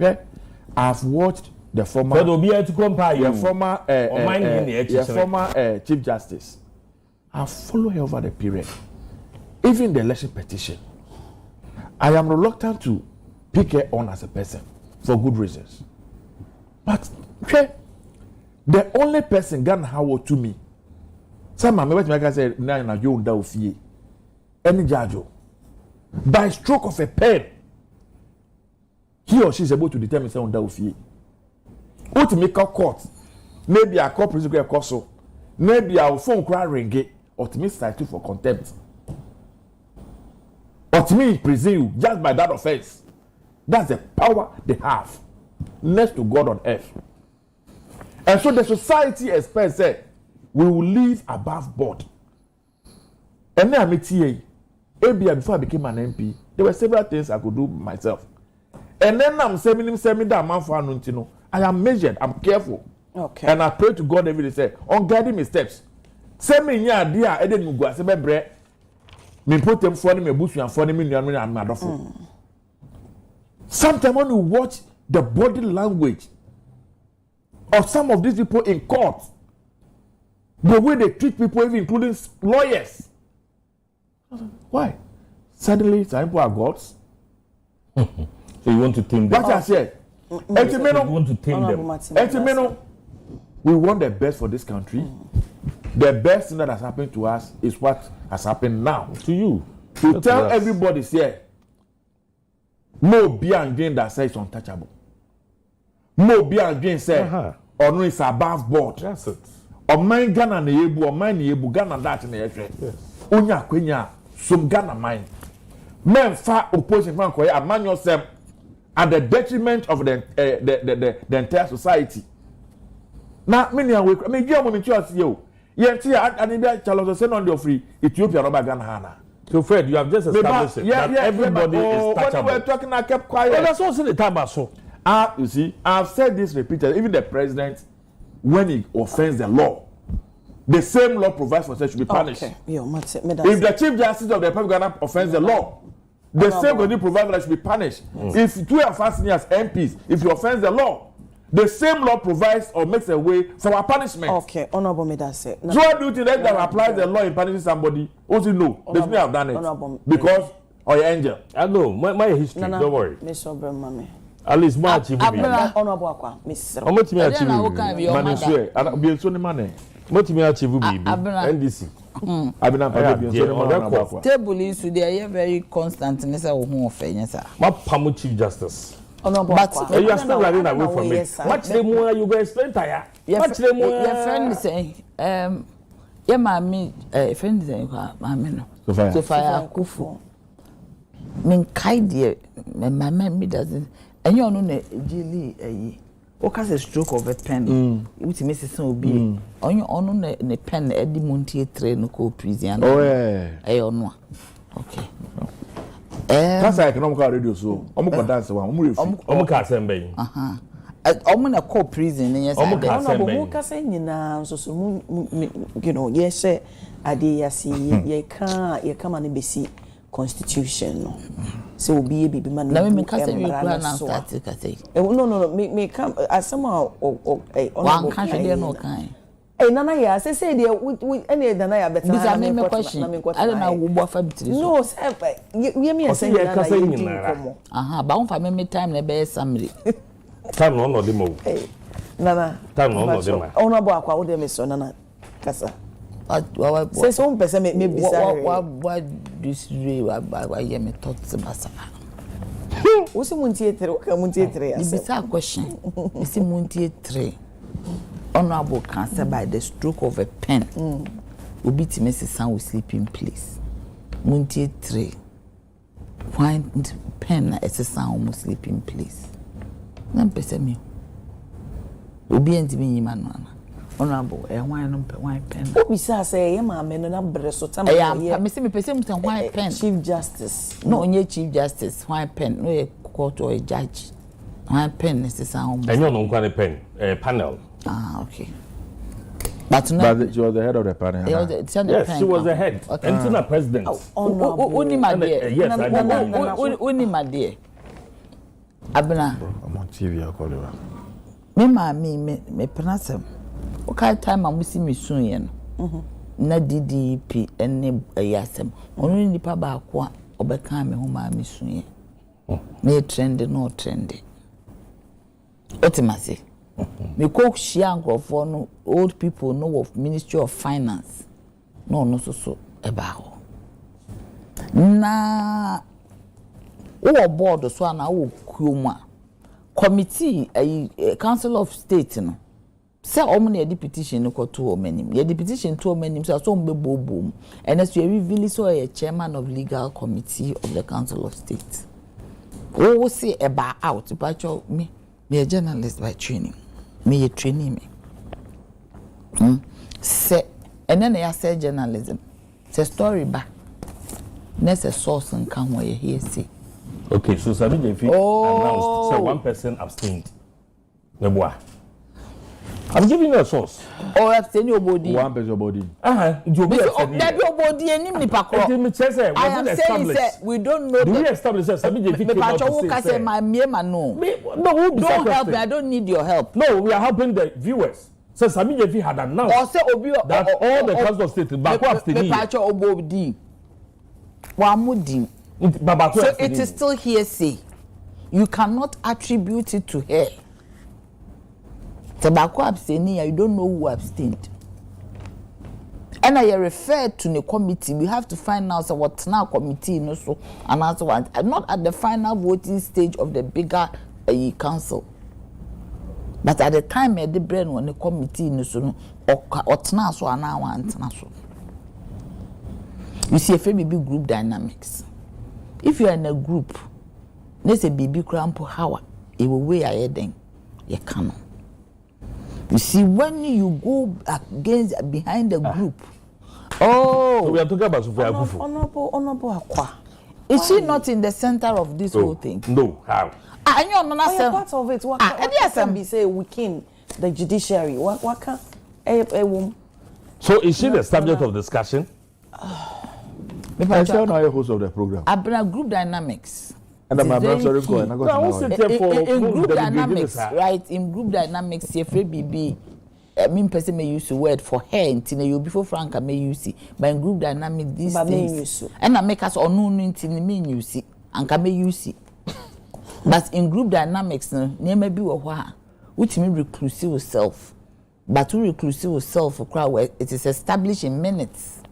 I've watched the former. Former Chief Justice. I follow her over the period, even the election petition. I am reluctant to pick her on as a person for good reasons. But the only person Ghana Howard to me, some of my said, "Nana, you don't fear any judge by stroke of a pen." He or she is able to determine someone that will fear. What to make a court? Maybe a court principal court, maybe our phone cry ring. Or to me cited for contempt. Or to me prison you just by that offense. That's the power they have next to God on earth. And so the society expects that we will live above board. And then I'm ABI before I became an MP, there were several things I could do myself. And then I'm saying that man for Anuntino. I am measured, I'm careful. Okay. And I pray to God every day, say, on guiding my steps. Send me here, dear, I didn't go as a bread. Me put them for me, bush and for me, and mad of. Sometimes when you watch the body language of some of these people in court, the way they treat people, even including lawyers. Why? Suddenly, some people are gods. So you want to tame them? What I said? You want to tame them? We want the best for this country. The best thing that has happened to us is what has happened now. To you. To tell everybody here, no be and gain that says untouchable. No be and gain say, or no is above board. That's it. Or mine Ghana na yebu, or mine yebu Ghana that in the air. Unya kwenya, some Ghana mine. Men far opposition man koya, a man yourself at the detriment of the entire society. Now, many are I mean, you want to you. Yet, Charles said on your free Ethiopia, Robert Ghana. So, Fred, you have just established that everybody is touchable. When we were talking, I kept quiet. Well, that's also the time I saw. You see, I've said this repeatedly. Even the president, when he offends the law, the same law provides for such to be punished. Okay. If the Chief Justice of the Republic of Ghana offends the law, the same will provide that should be punished. If two are fasting as MPs, if you offend the law, the same law provides or makes a way for our punishment. Okay, Honorable Medase. So what do you think that applies the law in punishing somebody? Also, no, they shouldn't have done it because or your angel. I know my history. Don't worry. Miss Obramame. At least my achievement. Honorable Akwa, Miss. How much me achieve? Man, swear. I be so money. What me achieve? NDC. I been a table is they are very constant. Nessa who offend sir. My Pamu Chief Justice. But you are still running away from me. Watch the more you go explain tire. Watch the more. Your friend is saying, yeah, my friend is saying, Mamma, Sophia Kufu. Min Kaidi, my mammy doesn't, and you know, Jilly, what has a stroke of a pen, which Mrs. Obi, on your own a pen, Eddie Montier train, co prison. Oh, yeah, okay. That's economical radio, so I'm going to dance one. I'm going to Omuna co prison yes I mu kasa nyina so you know yes ade yasi ye ka ma ne besi constitution no so obi e bibi man na me kasa you plan na start kasa no me come asema one country there no kind nana ya say dey we any nana ya better na me question I don't know wo bofa bitiri no say we me say nana aha ba won fa me time na be summary time no de mo nana time no de ma ona bo akwa wo de me so nana kasa say some person me bizarre what this way wa ye me thoughts basa wo si muntie 3 o ka muntie 3 ya say bizarre question isi muntie 3 honorable cancer by the stroke of a pen obi ti Mrs. San will sleep in place muntie 3 find pen na San almost sleep in place na pese me obi enti bi nyima no ana honorable why no why pen obi say ma me no na bre so tam ya me say me pese me why pen chief justice no onye chief justice why pen no a court or a judge why pen is San almost enyo no nkwane pen panel. Okay. But no, she was the head of the panel. Yes, she was the head. Until the president. Only my dear. Yes, I know. Only my dear. Abena. I'm on TV. I'll call you. Me penasem. Okay, time I'm missing me soon yen. Na DDP ene yasem. Only nipa ba kwa obeka me ho ma me soon yen. Me trend no trend. Otimase. Me cook share for no old people know of Ministry of Finance. No so about. Na o board so na o kuma committee a council of state no. Say omo na petition ko to omanim. Ye petition to omanim so so mbe bobom. And as you reveal so a chairman of legal committee of the council of state. O say about out but me a journalist by training. Me training me. Say, and then I say journalism. It's a story back. Next a source and come where you hear say. Okay, so Sabi Jefi announced so one person abstained. I'm giving you a source. Oh, abstain your body. One person body. That your body and him I am saying that we don't know. Do we establish that Sabi Jefi came out to say my no. Don't help me. I don't need your help. No, we are helping the viewers. So Sabi Jefi had announced that all the council of state back abstaining. So it is still hearsay. You cannot attribute it to her. Tobacco abstaining, you don't know who abstained. And I refer to the committee. We have to find out what now committee no so and also not at the final voting stage of the bigger council. But at the time the brain when the committee no so or so and now and so. You see a baby group dynamics. If you are in a group, let's say baby crampo how it will weigh a then you cannot. You see, when you go against behind the group, so we are talking about Sofia Akufu. Honorable Akwa. Is she not in the center of this whole thing? No, how? I know not part of it. What can be say within the judiciary? What can So is she the subject of discussion? I say now host of the program. Abra group dynamics. And I'm sorry going. In group dynamics, right? In group dynamics, if BB, I mean, person may use the word for her, and you before Frank may use it. But in group dynamics, these things, and I make us or no in mean you see, and can may use it. But in group dynamics, near may be a while, which means reclusive self. But to reclusive self for crowd where it is established in minutes.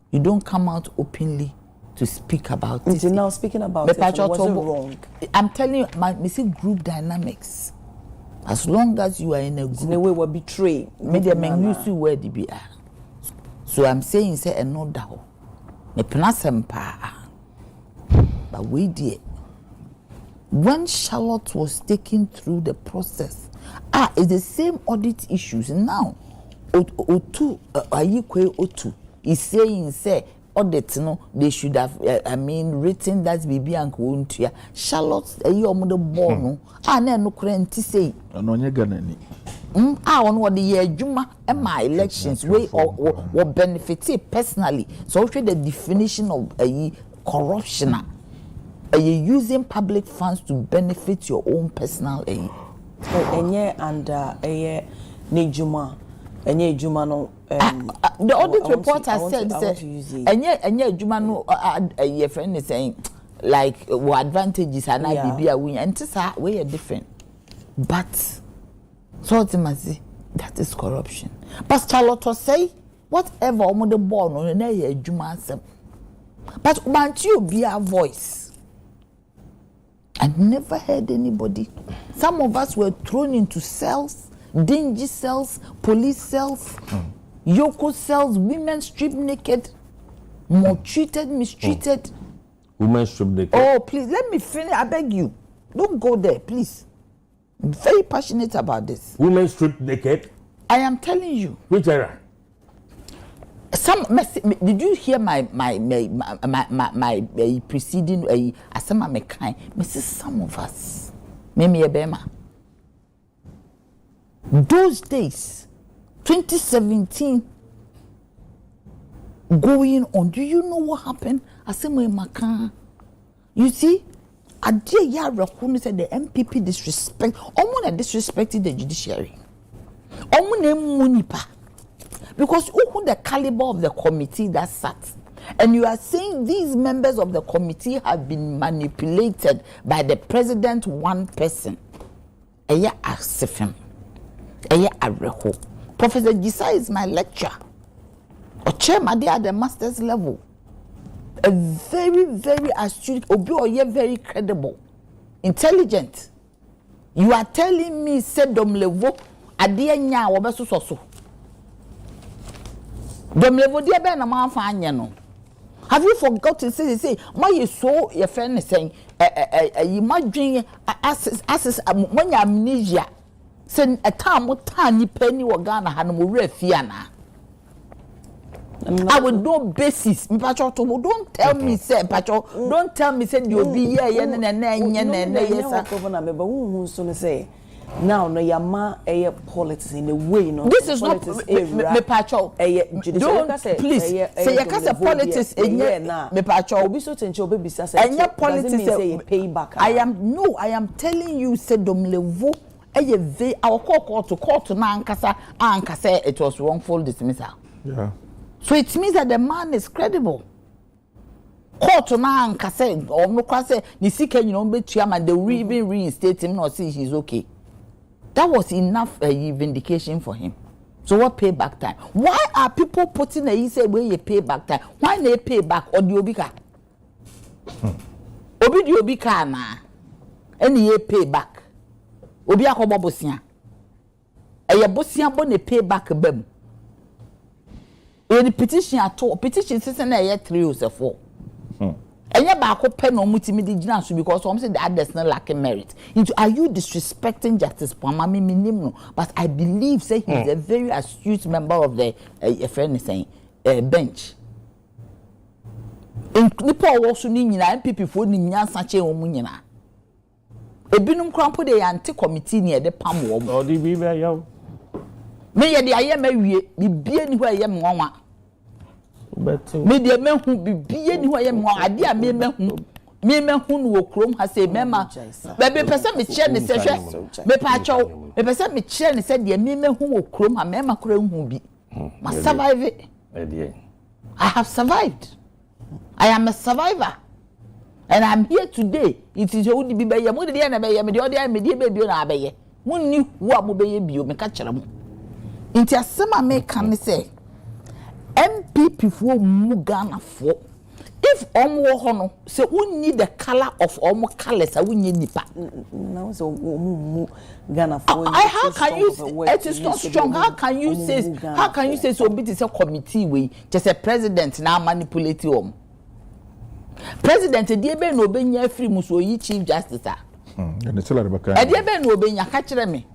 You don't come out openly to speak about it. Now speaking about it, was it wrong? I'm telling you, we see group dynamics. As long as you are in a group, in a way will betray. Media men use you where they be. So I'm saying, say, no doubt. Me penasem pa. But we did. When Charlotte was taken through the process, it's the same audit issues now. Otu, Ayikwe Otu is saying, say, audit no they should have written that baby and Kuntia Charlotte a year on the born no current say no ganani on what the year Juma and my elections way or benefit personally. So the definition of a corruption. Are you using public funds to benefit your own personal aid? Nejuma. No, the audit reporter said, Juma no, your friend is saying, like, what advantages and I be a win, and this way are different. But, so ultimately, that is corruption. But Charlotte say, whatever on the born on a Juma, but want you be a voice. I never heard anybody. Some of us were thrown into cells, dingy cells, police cells, Yoko cells, women stripped naked, maltreated, mistreated. Women stripped naked. Oh, please, let me finish. I beg you. Don't go there, please. I'm very passionate about this. Women stripped naked? I am telling you. Which era? Did you hear my preceding asema me kind? Mrs. Some of us, maybe a bema. Those days, 2017, going on. Do you know what happened? Asema Makan. You see, Adekye Nsroma said the MPP disrespect. Almost disrespected the judiciary. Almost munipa. Because who the caliber of the committee that sat, and you are saying these members of the committee have been manipulated by the president, one person. Eya Asifim, Eya Areho. Professor Gisa is my lecturer. Or chairman there at the master's level. A very, very astute, very credible, intelligent. You are telling me, said Dom Levo, Adekye Nsroma so. Have you forgotten to say my you so your friend is saying you might drink as when you amnesia send a time what tiny penny or Ghana Hanamu Refiana. I would no basis. Don't tell me, say, Pacho. Don't tell me, say, you'll be here, say. Now, no, your ma a politics in the way, no. This is not me Pacho. Don't please say you can't politics in here. Me Pacho. Be so tension, baby, say, and your politics say pay back. I am telling you, say, Dom Levo. Our court to now, Ankasa, it was wrongful dismissal. Yeah. So it means that the man is credible. Court now, Ankasa, or no Kase, the seeker, you know, be chairman, they will even reinstate him or see he's okay. That was enough vindication for him. So what payback time? Why are people putting a say where you pay back time? Why they pay back or the obika? Obi the obika na, any ye pay back. Obi akobo bosia. Eye bosia bo ne pay back bem. The petition at all. Petition says na 3 or 4. Enya ba ko pe no mutimi di gina so because some say that there's no lacking merit. Are you disrespecting Justice Pamami Minimno? But I believe say he's a very astute member of the friend is saying bench. In nipa also ni nyina MPP fo ni nyansa che wo mu nyina. Ebinum krampo de anti committee ni e de pam wo. O di bi be yaw. Me ye de aye mawie bibie ni ho aye nwanwa. Me de mehu bibie ni ho aye nwanwa ade a me mehu no wo krom ha say mema. Be pese me che ne se hwe. Me pa acho. Me pese me che ne se de me mehu wo krom ha mema kura hu bi. Ma survive it. I have survived. I am a survivor. And I'm here today. It is only be by your day and obey me, the other media baby on obey. One knew what will be you, make a channel. Into a summer may can say MPP for Mugana for. If Omo Hono, so we need the color of Omo colors, I will need nipa. Now, so Ghana for. How can you say it is not strong? How can you say so? It is a committee way, just a president now manipulating. President Ediebe no benya free muso yi chief justice ah. And it's a lot of Ediebe no benya ka kire me.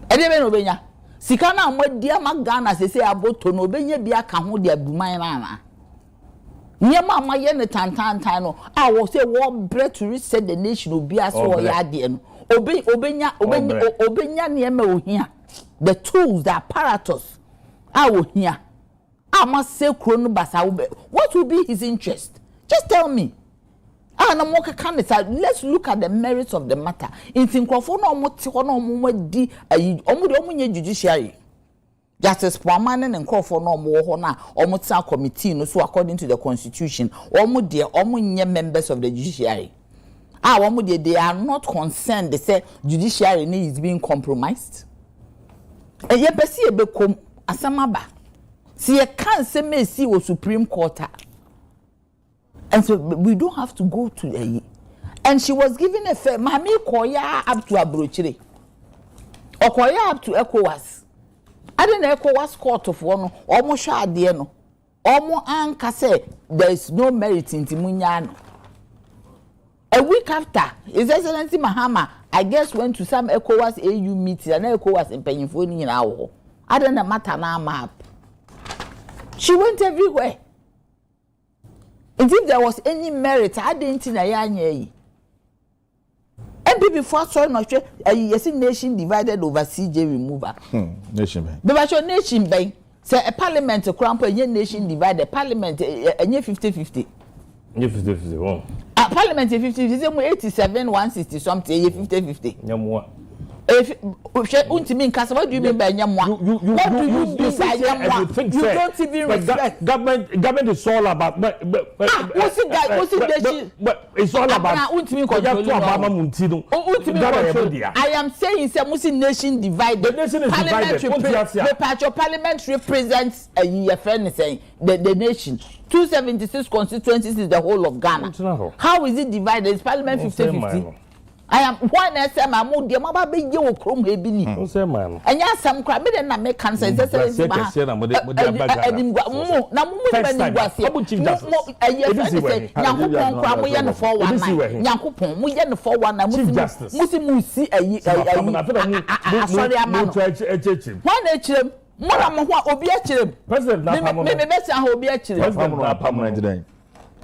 Ediebe no benya. Sika na amwa dia ma Ghana se aboto no benya bia ka ho dia buman na na. Nyama ma ye ne tantan no I will say one bread to reset the nation obi aso ya de no obenya nyama ohia the tools the apparatus ohia must say krono basa what will be his interest just tell me na mo ka let's look at the merits of the matter in nkrofo no mo te ho no mo di ayi omo nye judiciary Justice Pwamane and nkrofo no mo ho na omo tsa committee no so according to the constitution omo nye members of the judiciary they are not concerned they say judiciary is being compromised e ye pesi e bekom asamaba see you can't say me see o Supreme Court and so we don't have to go to the and she was given a fair mami koya up to Abrochire okoya up to ECOWAS I didn't ECOWAS court of one almost shot the no almost anka say there is no merit in Timunyano. A week after His Excellency Mahama I guess went to some ECOWAS AU meeting and ECOWAS in Pennyphone in our I don't know matter now map. She went everywhere. And if there was any merit, I didn't think I before saw not a nation divided over CJ remover. Nation bank. But nation bank say a parliament a crump a nation divided parliament a near 50-50. 50-50. A parliament 50-50 87 160 something 50-50. Nyamwa. If what do you mean by Nyamwa? You don't even respect. Government is all about. What's it? It's all about. I am saying it's a nation divided. The nation is divided. Parliament represents a friend saying the nation. 276 constituencies is the whole of Ghana. How is it divided? Is Parliament 50-50? I am one SM among the mama be you chrome hebini. And yes, some crab and I make cancer.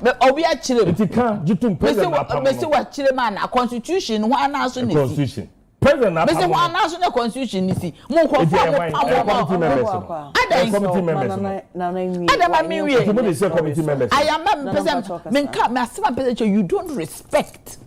Now, obi achire itika jitum president mesi wa chire man a constitution ho anaso ni constitution president na mesi ho anaso na constitution ni si mo ko committee members I am president menka me asema president you don't respect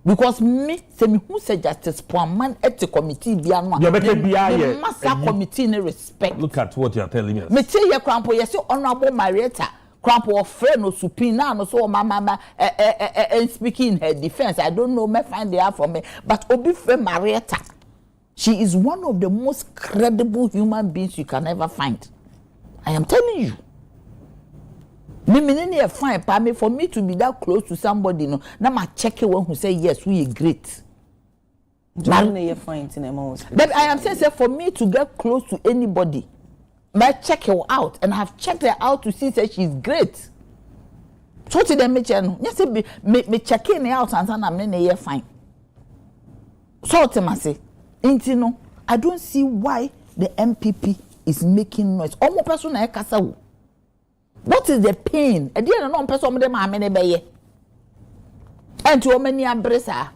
because me say me who say Justice Pwaman at the committee bia no a massa committee ne respect. Look at what you are telling us. Me tell you crampo yes honorable Marietta Crampo or friend or supina no so mama and speaking her defense. I don't know me find the out from me. But Obi friend Marietta, she is one of the most credible human beings you can ever find. I am telling you. Me fine for me to be that close to somebody no. Now ma check one who say yes, we are great. But I am saying for me to get close to anybody. I check her out and have checked her out to see that she's great. So to them, yes, me checking her out and I'm in fine. So to me say, no, I don't see why the MPP is making noise. Almost person na kasa. What is the pain? I didn't know person them are many beye. And to many embracer.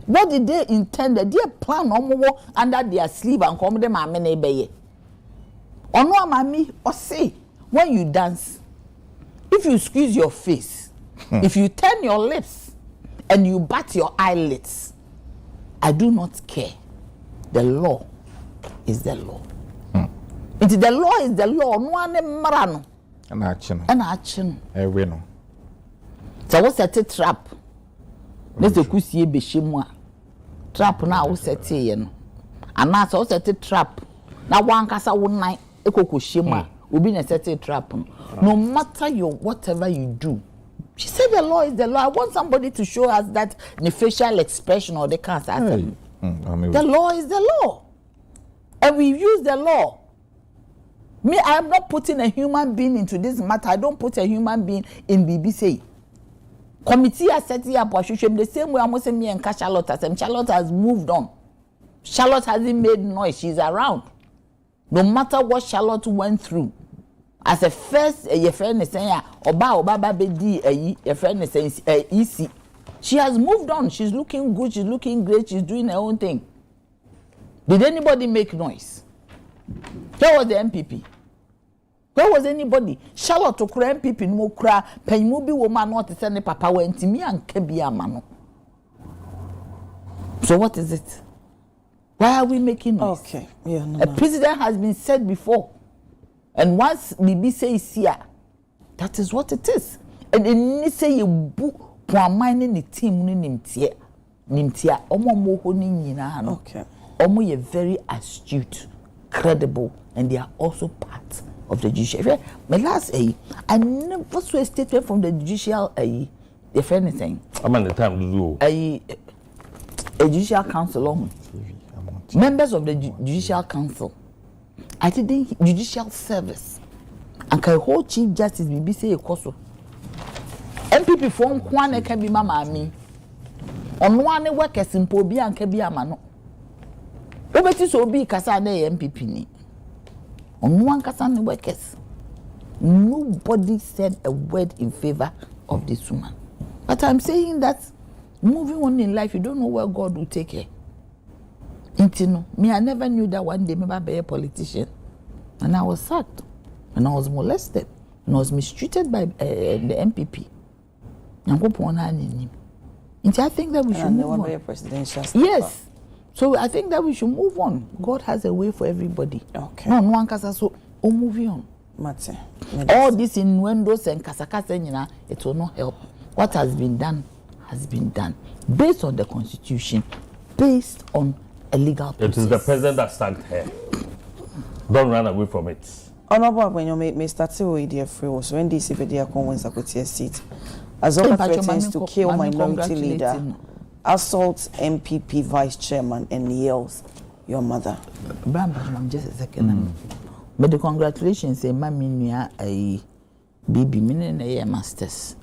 What did they intend? They plan almost under their sleeve and come them are many beye. Ono amami or say when you dance, if you squeeze your face, if you turn your lips and you bat your eyelids, I do not care. The law is the law. The law is the law. No one marano. An action. An action. A winner. So what's that trap? Let's go see beshimwa. Trap now set in. And that's also a trap. Now one casa one night. Will be a certain trap. No matter your whatever you do. She said the law is the law. I want somebody to show us that the facial expression or the cancer. The law is the law. And we use the law. Me, I am not putting a human being into this matter. I don't put a human being in BBC. Committee has set up the same way I'm saying me and Charlotte. Charlotte has moved on. Charlotte hasn't made noise. She's around. No matter what Charlotte went through, as a first your friend is saying oba bedi your friend is saying EC. She has moved on. She's looking good, she's looking great, she's doing her own thing. Did anybody make noise? Where was the MPP? Where was anybody? Charlotte to cry MPP no cry. Penny be woman not to send papa went to me and Kebia mano. So what is it? Why are we making noise? Okay. Yeah, A president has been said before. And once Bibi says here, that is what it is. And then say you book mining the team nimtia. Omo mo ni okay. Omo ye very astute, credible, and they are also part of the judiciary. My last I never saw a statement from the judicial if anything. I'm on the time to do A judicial council members of the judicial council. I think judicial service. And can hold Chief Justice Bibi say a coso. MPP form kwane can be mama me. On one workers in Pobia and Kabia mano. Obeti so be Kasane MPP ni. On one Kasane workers. Nobody said a word in favor of this woman. But I'm saying that moving on in life, you don't know where God will take her. Me, I never knew that one day maybe be a politician. And I was sacked. And I was molested. And I was mistreated by the MPP. I think that we should move on. Yes. So I think that we should move on. God has a way for everybody. Okay. No one can say so. Moving on. Mate. All this innuendos and kasakasa, it will not help. What has been done has been done. Based on the Constitution, based on a legal process. It is the president that sacked her. Don't run away from it. Honorable, when you may start to with their free was when this if they are convinced to put your seat. As all threatens to kill minority leader, assault MPP vice chairman, and yells your mother. Bam, just a second. But the congratulations, say, Mammy, a baby minute a masters.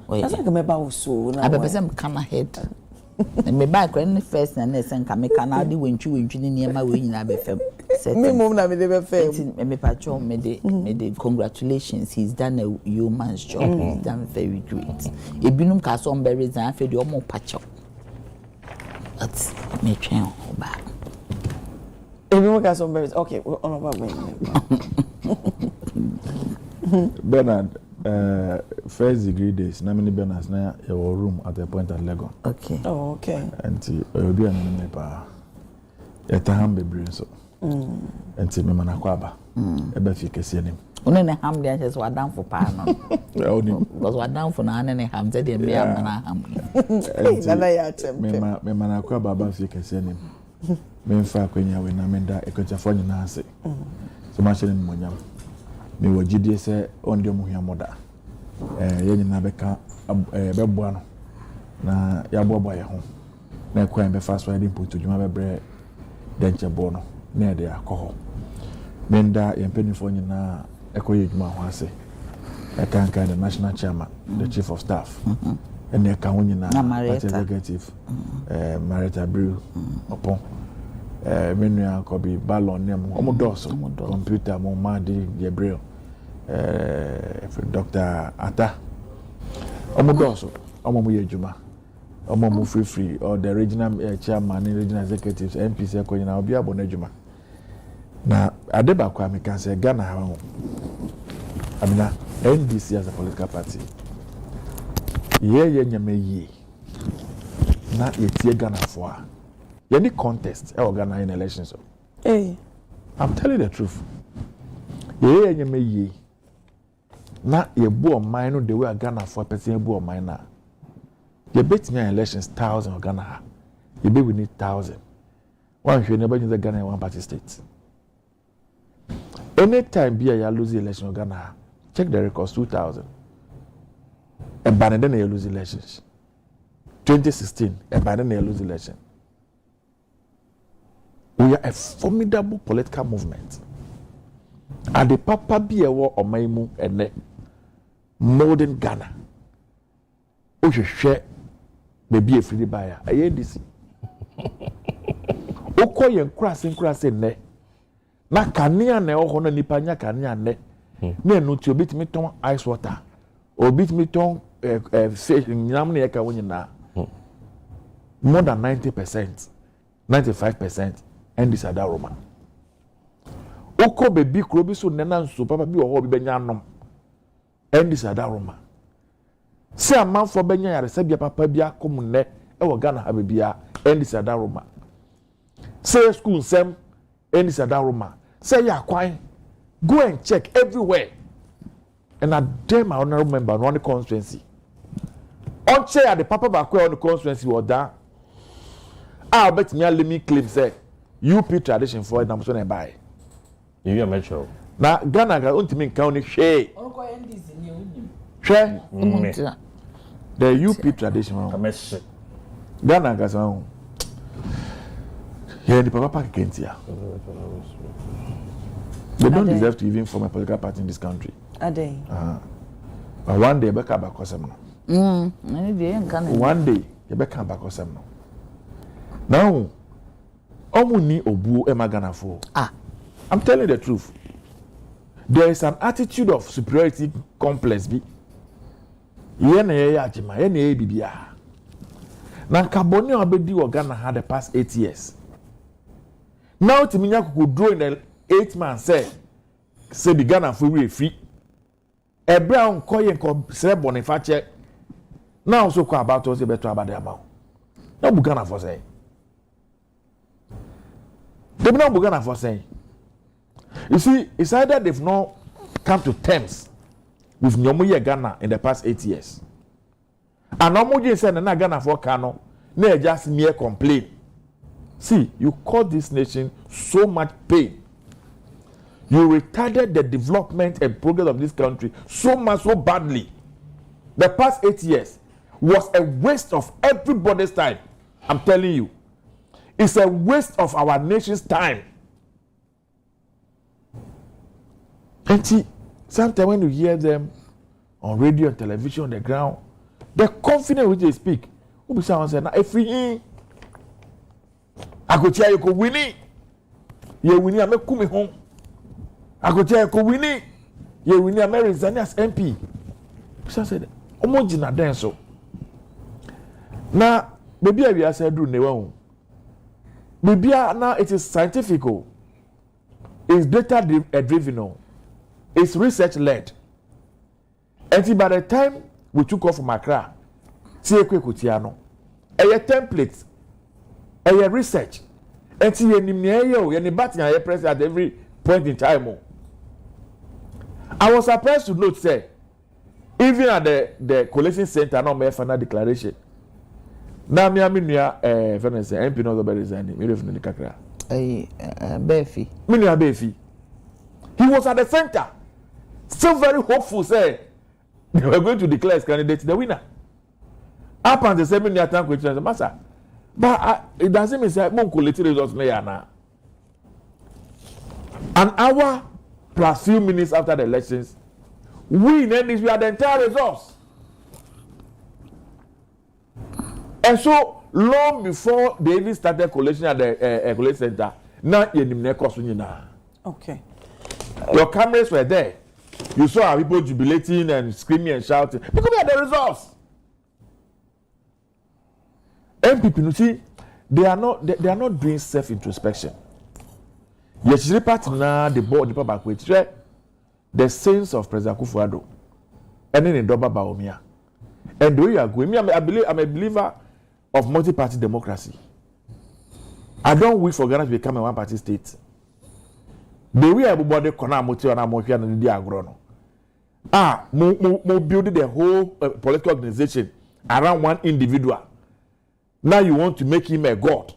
That's like a member also. I bet some come ahead. And me back when first and next and come Canada when you near my way in Abefem. Me mom na me dey fair. Me patrol me the congratulations. He's done a yeoman's job. He's done very great. Ebinum ka some berries and fe the omo patrol. That's me train back. Ebinum ka some berries. Okay, we're on about Bernard, first degree days, na many Bernards na your room at a point at Legon. Okay. Oh, okay. And you be an enemy pa. Etaham be brain so. And me manakwaba. Ebe fi kese nim. One ne ham dey just wa down for pa no. Because wa down for na ne ham say dey me am na ham. Nana ya tempe. Me manakwaba ba fi kese nim. Me mfa kwenya we na menda ekochafo nyina ase. So ma chele mmonyam. Me wajidie se onde mu hia moda. Ye nyina beka beboa no. Na ya bobo ye ho. Na ekwan be fast riding put djuma bebre denche bo no. Na de akọ. Menda yempenifo nyina ekoye djuma ho ase. Ekanka the national chairman, the chief of staff. And the account nyina party executive. Marita Brew upon menu akobi ballon nem omodoso computer mo madi Gabriel Dr. Ata omodoso omomo yejuma omomo free or the regional chairman and regional executives MPC ko nyina obi abona adwuma na adeba kwa me kan say Ghana ha ho amina NDC as a political party ye nyame yi na yetie Ghana for any contest I organize in elections. Hey, I'm telling the truth. Yeah, you may ye. Not ye bore mine the way Ghana for person bore mine now. You bet me elections 1,000 of Ghana. You bet we need 1,000. One should never use the Ghana in one party state. Anytime be a lose the election of Ghana, check the records 2,000. And by then you lose elections. 2016, and by then you lose election. We are a formidable political movement. And the Papa be a war on my move and modern Ghana. Oh, you share maybe a free buyer. I hear this. Oko yen crossing ne. Na kania ne ohona nipanya kania ne. Me no ti obit me ton ice water. Obit me ton fish nyam na yeka wonyina. More than 90%, 95% and this adaroma. Oko baby krobi so nena nso papa bi wo ho bi benya nom. And this adaroma. Se amanfo benya yare se bia papa bia komune e wo Ghana ha bia and this adaroma. Say school sem and this adaroma. Say ya kwan go and check everywhere. And I dare my honorable member on the constituency. On chair the papa back on the constituency or that. I bet me let me claim say UP tradition for it. I'm so buy. You are metro. Now Ghana ga untimi county share. Share. The UP tradition. Ghana ga so. Here the papa pack Kentia. They don't deserve to even form a political party in this country. Adekye. But one day, Becca back or one day, you become back or some. Now, Omuni Obu Emagana for. I'm telling the truth. There is an attitude of superiority complex. Now, Kaboni Obedi or Ghana had the past 8 years. Now, Timinya could draw in the 8 months, say the Ghana free. A brown coin called Sir Boniface. Now, so called about us, better about the amount. No Bugana for say. They've not Bugana for saying. You see, it's either they've not come to terms with Nyomuye Ghana in the past 8 years. And Omoji said, "Na Ghana for Kano, ne just mere complaint." See, you caused this nation so much pain. You retarded the development and progress of this country so much, so badly. The past 8 years was a waste of everybody's time. I'm telling you. It's a waste of our nation's time. And see, sometimes when you hear them on radio and television on the ground, the confidence which they speak, who be someone say, "Na every I go tell you go winning. You winning, I make come home. I go tell you go winning. You winning, I make resign as MP." So I said, "Omo jina den so." Now, maybe I will say do never. Maybe now it is scientific. It's data driven. It's research led. And by the time we took off from Accra, see a quick utiano, a template, a research, and see any near any batting I press at every point in time. I was surprised to note, say, even at the collection center, no mere final declaration. Now, me Venice, MP no be resigning. Me refund the kakra. Befi. Minia Befi. He was at the center, still very hopeful. Say they were going to declare his candidate the winner. Up until 7 years time question, master. But it doesn't mean say mon collect results now. An hour plus few minutes after the elections, we had the entire results. And so long before they even started collection at the collection center, now you okay. Your cameras were there. You saw our people jubilating and screaming and shouting because we had the results. MPP, you see, they are not doing self-introspection. Yes, part now the board the back with the sense of President Akufo-Addo and then in Doba Baomia. And the way you are going, I'm a believer of multi-party democracy. I don't wish for Ghana to become a one-party state. The way everybody connect motive and motive and the agrono. Building the whole political organization around one individual. Now you want to make him a god.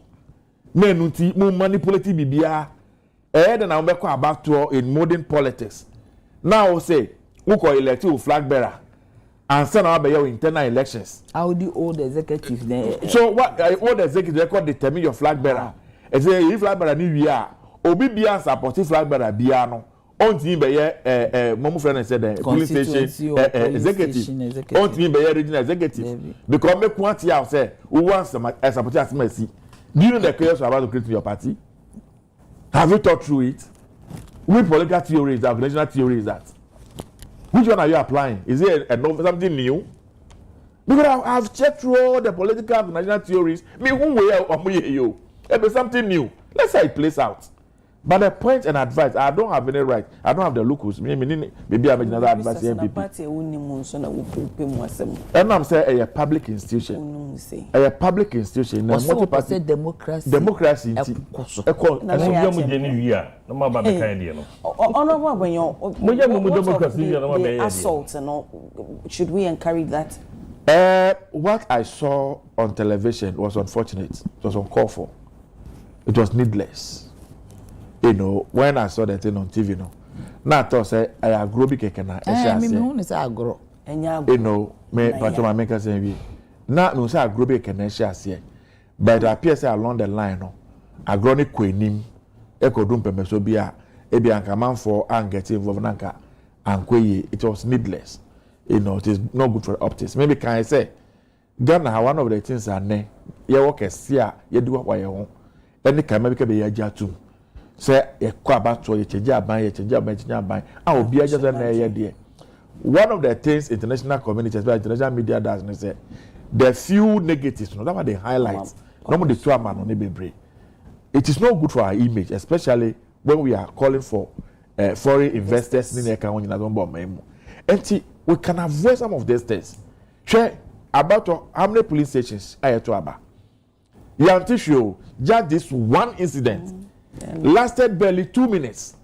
Mo manipulative bibia. Then I will about to in modern politics. Now say who call elected flag bearer. And send out your internal elections. How the old executive there? So what old executive record determine your flag bearer? As a flag bearer new year, Obi Bia supporting flag bearer Biano. On team by Momu friend said the police station executive. On team by regional executive. Because me quantity out say who wants a supporter as mercy. Do you know the chaos about to create your party? Have you thought through it? Which political theory is that? Organizational theory is that? Which one are you applying? Is it something new? Because I've checked through all the political and national theories. Me, who way you? It be something new. Let's say it plays out. But the point and advice, I don't have any right. I don't have the locals. Maybe I'm another advice. And I'm saying a public institution. A public institution. Multi-party democracy. Democracy. Assault and all. Should we encourage that? What I saw on television was unfortunate. It was uncalled for. It was needless. You know, when I saw that thing on TV, now I thought say I agree because I agro. You know, me patron make us say now no say agree because I say, but it appears say along the line no, agro ni kwenim, ekodum pemeso bia, ebi anka man for and get involved nanka and kweye. It was needless. You know, it is not good for optics. Maybe can I say, Ghana one of the things are ne, ye work as ya, ye do what you want. Any can maybe be ya too. Say a about to I will be just an idea. One of the things international community, international media does is say the few negatives, no, that's what they highlight. Normally, the 2 man on the it is not good for our image, especially when we are calling for foreign investors in the account. And we can avoid some of these things. Share about how many police stations are to Aba. You show just this one incident. Lasted barely 2 minutes.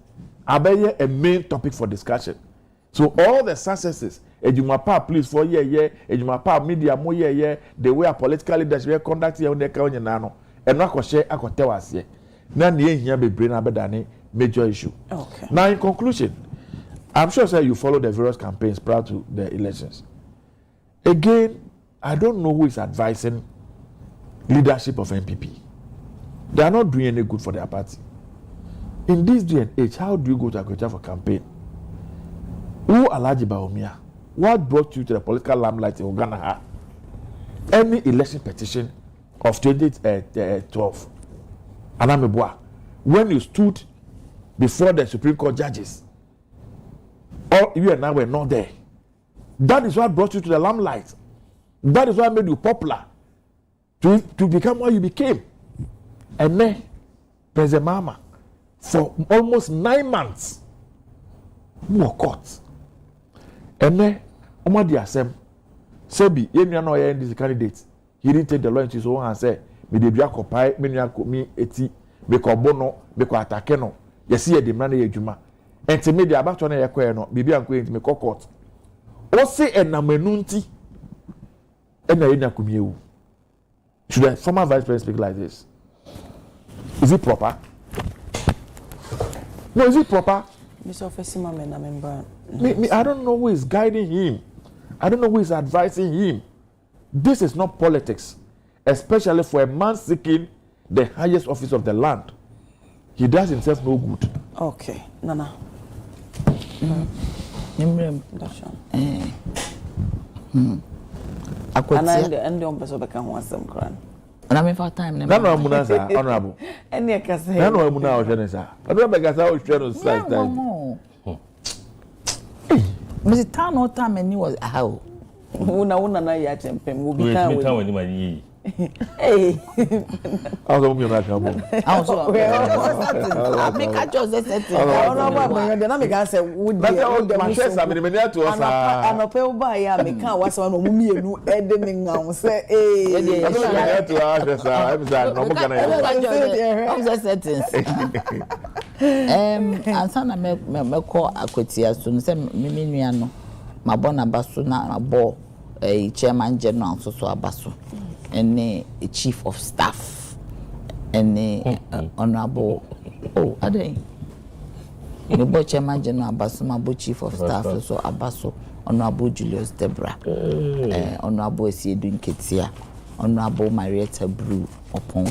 Abeye a main topic for discussion. So all the successes, Ejumapa police for Ejumapa media mo the way a political leadership conduct here on the county nano, and not share akotewas ye. Nan ye here be brain abedani major issue. Okay. Now in conclusion, I'm sure sir you follow the various campaigns prior to the elections. Again, I don't know who is advising leadership of NPP. They are not doing any good for their party. In this day and age, how do you go to Adekye for campaign? Who Alhaji Bawumia? What brought you to the political limelight in Ghana? Any election petition of 2012, Anamebua, when you stood before the Supreme Court judges, or you and I were not there. That is what brought you to the limelight. That is what made you popular to become what you became. And then, President Mama, for almost 9 months, more caught. And then, Omadi Asem, Sebi, Yenya no ye this candidate. He didn't take the law into his own and say, me de bia kopai, me nyanko me eti, me ko bono, me ko atake no. Yesi ye demande ye juma. Enti me de abato na ye ko no, bibi anko enti me ko court. O se enamenunti. Ena yenya kumiewu. Should the former vice president speak like this? Is it proper? No, is it proper? I don't know who is guiding him. I don't know who is advising him. This is not politics, especially for a man seeking the highest office of the land. He does himself no good. Okay, Nana. And I'm in for time. No, honorable. And you can say, no, I'm not sure. I don't think I was trying to slice that. Mr. Town all time and you was how? Una na ya champion will be when Hey, I was going to I make a just a setting. I don't know what the dynamic answer would be. My chest, I mean, to us. I'm a pale by a mechanic was one of me who editing now. Say, hey, I'm to us. And son, I make call a quetia soon. Say, Mimiano, my bona basso, not a ball, a chairman general, so a basso. And a chief of staff and a honorable Ade. The boy chairman general Abaso, chief of staff, so Abaso, honorable Julius Debra, honorable Siedun Ketia, honorable Marietta Brew upon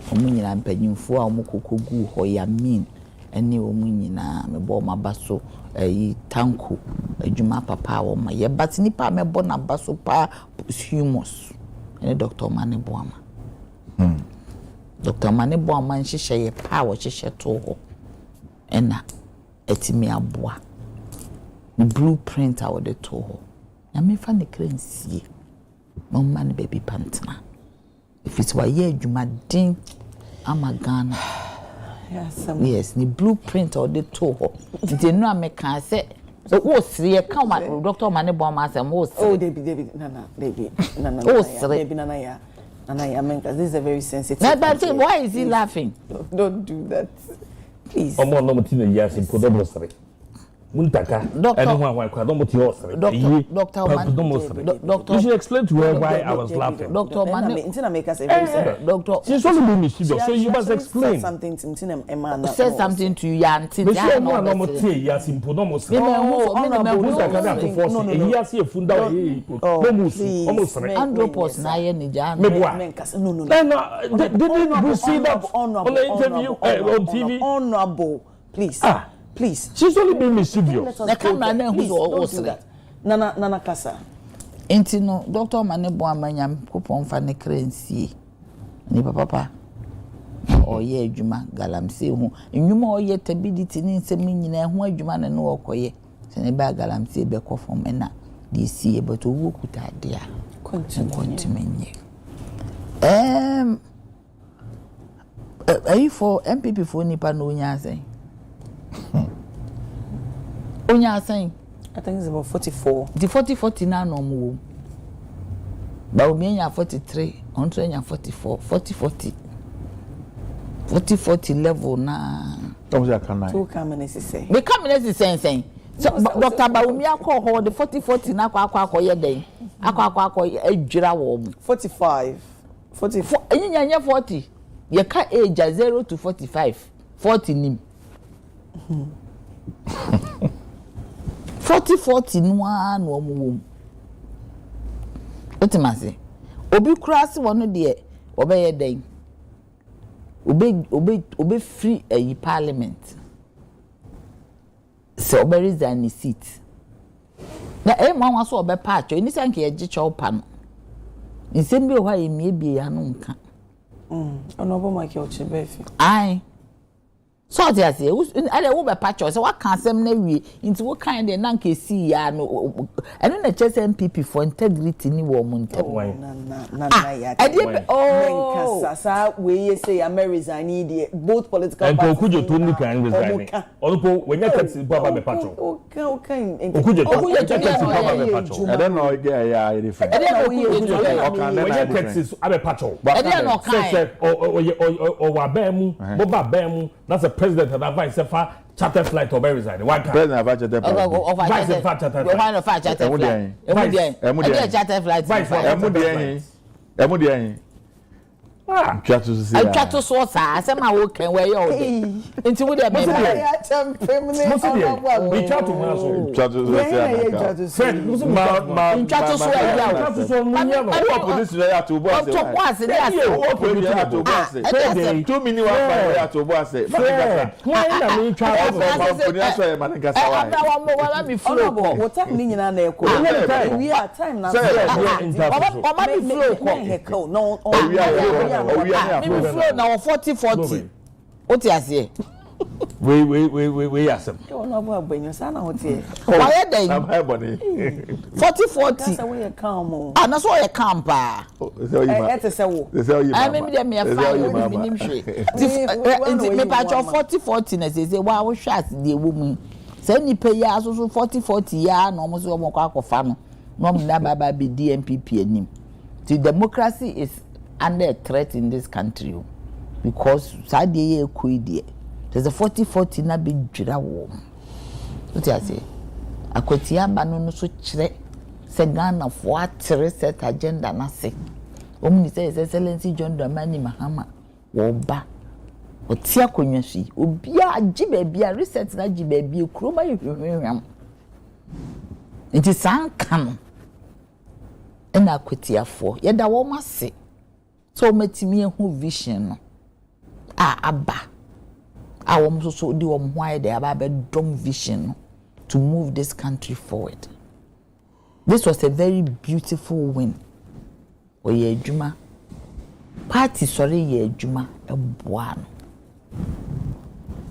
Omunina and Penyufua Mukugu, Hoyamin, and new Omunina, me bought my basso, a tanku, a Juma papa or my ye, but nipa me bona basso pa humus. Dr. Mane Boama. Dr. Mane Boama, she share power, she share to her. And etimi aboa. blueprint I would to I may find the currency. No man baby pantana. If it's why ye Jumadin, I'm a Ghana. Yes, the blueprint or the to did not make I say. So what's the account, Dr. Maniboma, and most David, Nana, baby, Nana, I mean, this is a very sensitive. Why is he laughing? Don't do that, please. I'm not in the years in Podomosary. Muntaka, anyone who I don't want your Doctor, you should explain to her why I was laughing. Doctor, make us a very Doctor, she's only been mischievous, so you must explain. Something to say something to you, Auntie. Yes, in Podomos. Andropos, Nayan, didn't you see that on the interview on TV? Honorable, please. Please. She's only been mischievous. The camera who's also that. Nana Kasa. Intino, Doctor Manebo Manyam, coupon for the currency. Nipa papa. Or ye, Juma, Galam say who. And you more yet a bidit in some meaning and who you man and no coye. Seneba Galam say Beco from Mena. DC, but to walk with idea. Continue. Are you for MPP for Nipa no Yaze? Onya saying I think it's about 44. The 40 now no more. But we are 43, on train 44, 40 level na. Two communities say. The communities saying. So Dr. Baumia call the 40 na kwa ye den. Akwa ejira wo. 45. 44. Enya 40. Ye ka age 0 to 45. 40 nim. 40 no no mu otimase obi cross one de obeye den obe free a parliament so obe resign his seat na man so obe patch ni sanke ye gicha opa no nsem bi o ha emi ebie ya no nka ono bo make o chibefi ai so there say ale wo be patch so what can sem na wie nti wo kan de na nka si ya no eno na chese MPP for integrity ni wo mu ntem na ya oh kasa we say America need the both political parties and okujo to ni kan resign onupo when you taxi baba be patch okujo to baba be patch I don't know again yeah different when you taxi abe patch o wa ba mu bo ba ba mu that's a president and advice for charter flight or very resign. One president of charter flight. Vice charter flight. One of charter flight. Charter flight. Vice. Ah, try to see. I try to source. I say my work can wear your into with them. We try to answer. Try to say. Fred, try to swear. Try to so many opposition to boss. To boss. Yes. 2 minutes to boss. Why na me try to me flow. What happening na na eko? We are time now. No, flow now 40. What you say? We asem. You no bo agbenyo sa na hotie. Why dey? 40. That's why you calm. Ah, na so you calm pa. Ete se wo. I mean dem me fine we nim hwe. Me pa cho 40 na say wa wo hwe as dey wo mu. Say nipa ya so 40 ya na omo so omo kwa akofa no. No me na baba be DMPP anim. The democracy is under a threat in this country because sadie equidie there's a 40 na be dwira wo what you say akwati aba no so kire se Ghana fo atere set agenda na se omni say excellency John Dramani Mahama wo ba oti akonwa fi obia agi ba bia reset na agi ba bia kroma yehwehwam nti sanka no ena akwati afo yeda wo mase so metimi ehu vision no aba awom so di wom why they aba be dom vision no to move this country forward. This was a very beautiful win. Oye adwuma party sorry ye adwuma eboa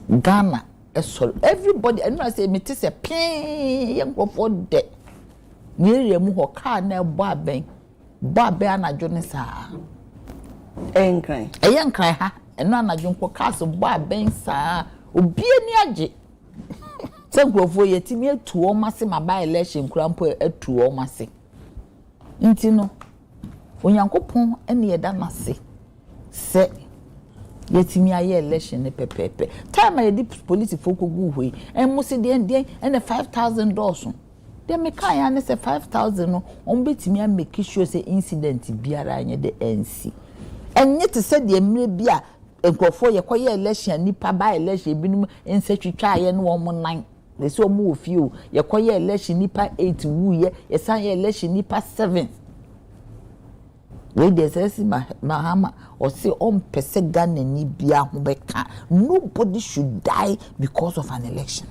no Ghana sorry everybody and I say me te say pin young for de we mu ho car na bo aben anadwo ne saa enkran eyenkran ha eno anadwo nko car so bo aben saa obi ani age se nkrofo yetimi atu o mase maba election krampo atu o mase nti no onyankopon ene yeda nase se yetimi aye election ne pepepe time I di police folk go hwe en mo se de en 5000 dollars de me kan ya ne se 5000 no on betimi a make sure say incident biara anye de NC enye te se de emre bia enkrofo ye koye election nipa ba election binum ense twitwa ye no wo nan de so mo ofie ye koye election nipa 8 wu ye san ye election nipa 7 we desesi mahama or say on pese Ghana ni bia ho beka nobody should die because of an election.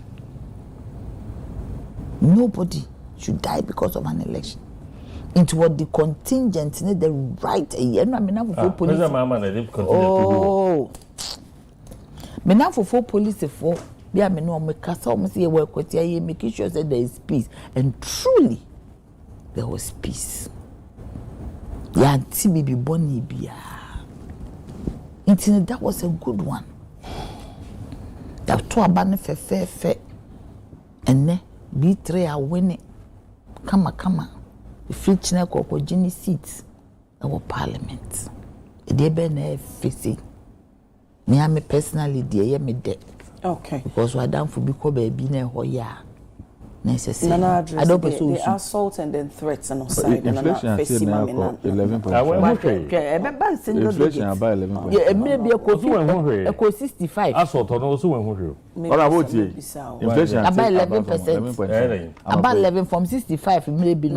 Nobody should die because of an election. Into what the contingent need the right you know me na for police. Oh. Me na for police for bia me no me kasa o say we kwati aye make sure that there is peace and truly there was peace. Ya anti bibi boni bia. That was a good one. That to abane fe ene B3 are winning. Kama. The future koko Jenny seats our parliament. They be na face. Me personally dear me de. Okay. Because we done for biko baby na hoya. Necessary. I don't the assault and then threats and aside and inflation facing 11.5. Inflation about 11.5. Yeah, maybe a 65. Assault on also when What about you? Inflation about 11%. About 11 from 65 maybe.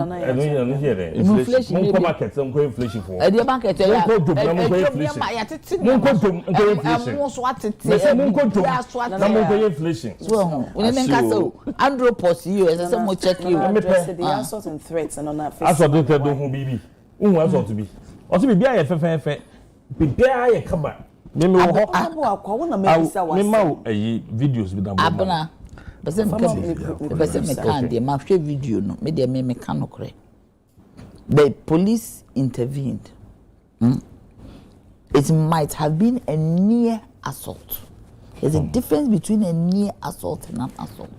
Inflation. Market some inflation for. The market. You as someone check you the assault and threats and on that face. Assault don't who be. Who assault to be. Also be a fe. Be a kaba. Me me videos with them. Abna. But can the ma hwe video no me de me can no kore. The police intervened. It might have been a near assault. There's a difference between a near assault and an assault.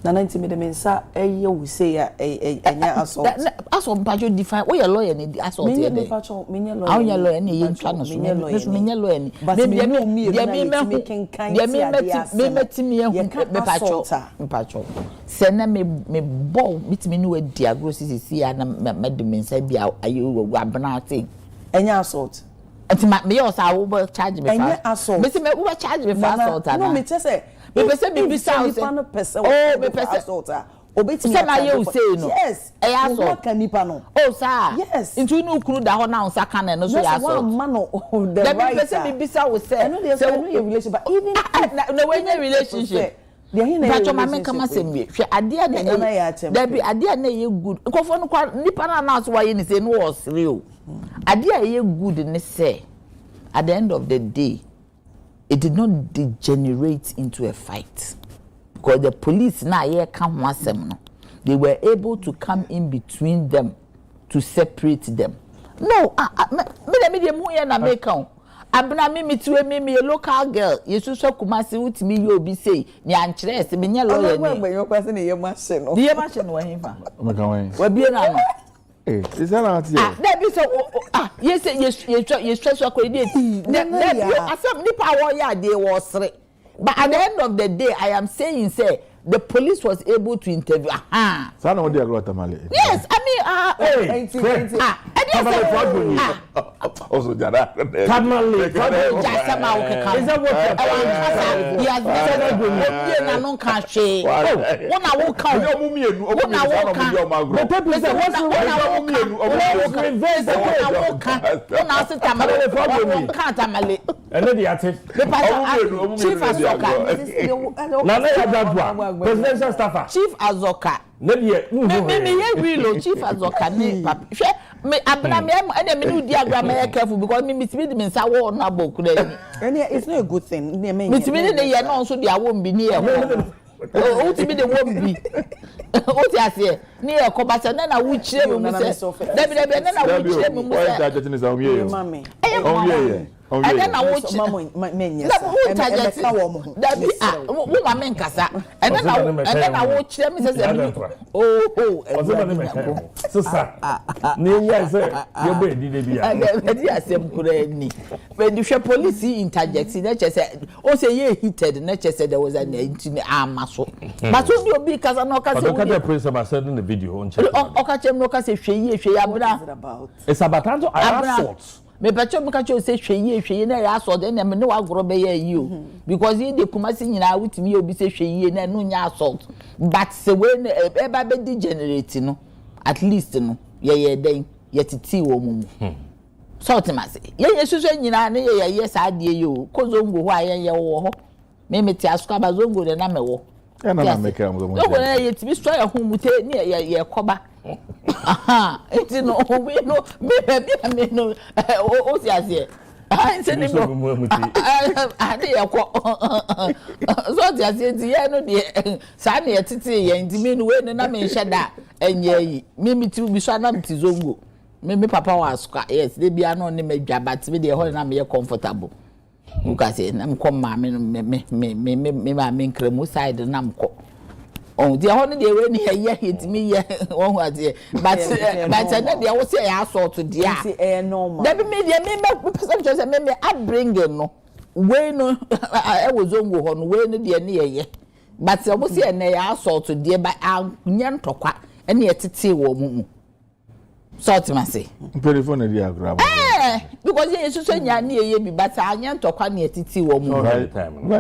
Nana intimi de mensa we say anya assault. Assault mpacho define we your lawyer ni assault here there. Me lawyer. How your lawyer ni yin twa no so. Me lawyer ni. But me mpacho. Se na me ball mitimi ni we diagnosis si ya na me de mensa bia ayo abna thing. Anya assault. Me also I will charge me anya assault. Me say me will charge me for assault. No me just say me person me be sound. Oh me person assault. Obetimi say no. Yes. Assault can nipa no. Oh sir. Yes. Into no kunu da ho na unsa kan no so ya assault. One man the right. Me person me be sound say. No your relationship but even no when your relationship. But my men come say me. Hwe ade na there be ade na ye good. Nkofo no kwa nipa na na so wa ye ni say no was real. Ade ye good ni say at the end of the day it did not degenerate into a fight because the police na here come wasem no they were able to come in between them to separate them. No me dem hu here na make am abna me tuwe me a local girl yesu so kumasi utimi ye obi say ni ankere se me nya lawyer ni me yo kwase na ye machine no ye machine wa himfa o me kan wen wa bie na no is that not here? There be so yes stress according asem nipa wo ya dey was re. But at the end of the day I am saying say the police was able to intervene. So no dey agree tamale. Yes, I mean also jara. Tamale. Just ma o kan. Is that what he has never done? Na no kan hwe. Wo na wo kan. Yo mu mienu, wo na wo kan. The people say what na wo mienu, wo na sit tamale problem kan tamale. Ene dey ate. Chief Azoka. Na na ya dadwa. Presidential staffer. Chief Azoka. Me ye real Chief Azoka ni papa. me abna me and me do diagram me careful because me nsa wo na bokura and it's not a good thing me me dey ye no so dia wo mbi ni e ho o ti me dey wo mbi o ti ase ni e ko ba se na wo chire me mu se debi na wo chire me mu se and then I watch men yes that wo ma men kasa and then I watch them say sister ni nya say you be di bia and dey asem kura ni when the police interject na che say o say ye heated na che say there was an amaso but so the obi kasa no kasa o ka prince am said in the video on check o ka chem no kasa hwe abra it's about assault me pacho me kacho say hweye na ya assault na me ne wa goro be yi o because he dey kumasi nyina witimi obi say hweye na no nya assault but say we e ba be degenerate no at least no ye den ye titi wo mu salt ma say ye susu nyina na ye sa de ye o kozongo ho aye wo ho me meti asuka ba zongo de na me wo na make am zo mo zongo na ye timi so ya hu mute ni ye koba aha eti no we no me no o si ase ah nse ni mo ade yakọ so ti ase ti ye no de sa na ye titi ye ndi me no we na me hye da enye yi me ti bi so na mti zongo me papa wa asuka yes de bia no ne madwa but me de ho na me comfortable uka se na me kom ma me ma me nkremu side na mko oh the honey dey when here hit me here one was here but na dey wo say assault dia see normal that be me dey me person say me I bring no we no e wo zongo ho no we no dey na ye but wo say na assault dia ba anya ntokwa na ye tete wo mu sort ma say telephone na dia grab because ye so nya na ye bi but anya ntokwa na ye tete wo mu right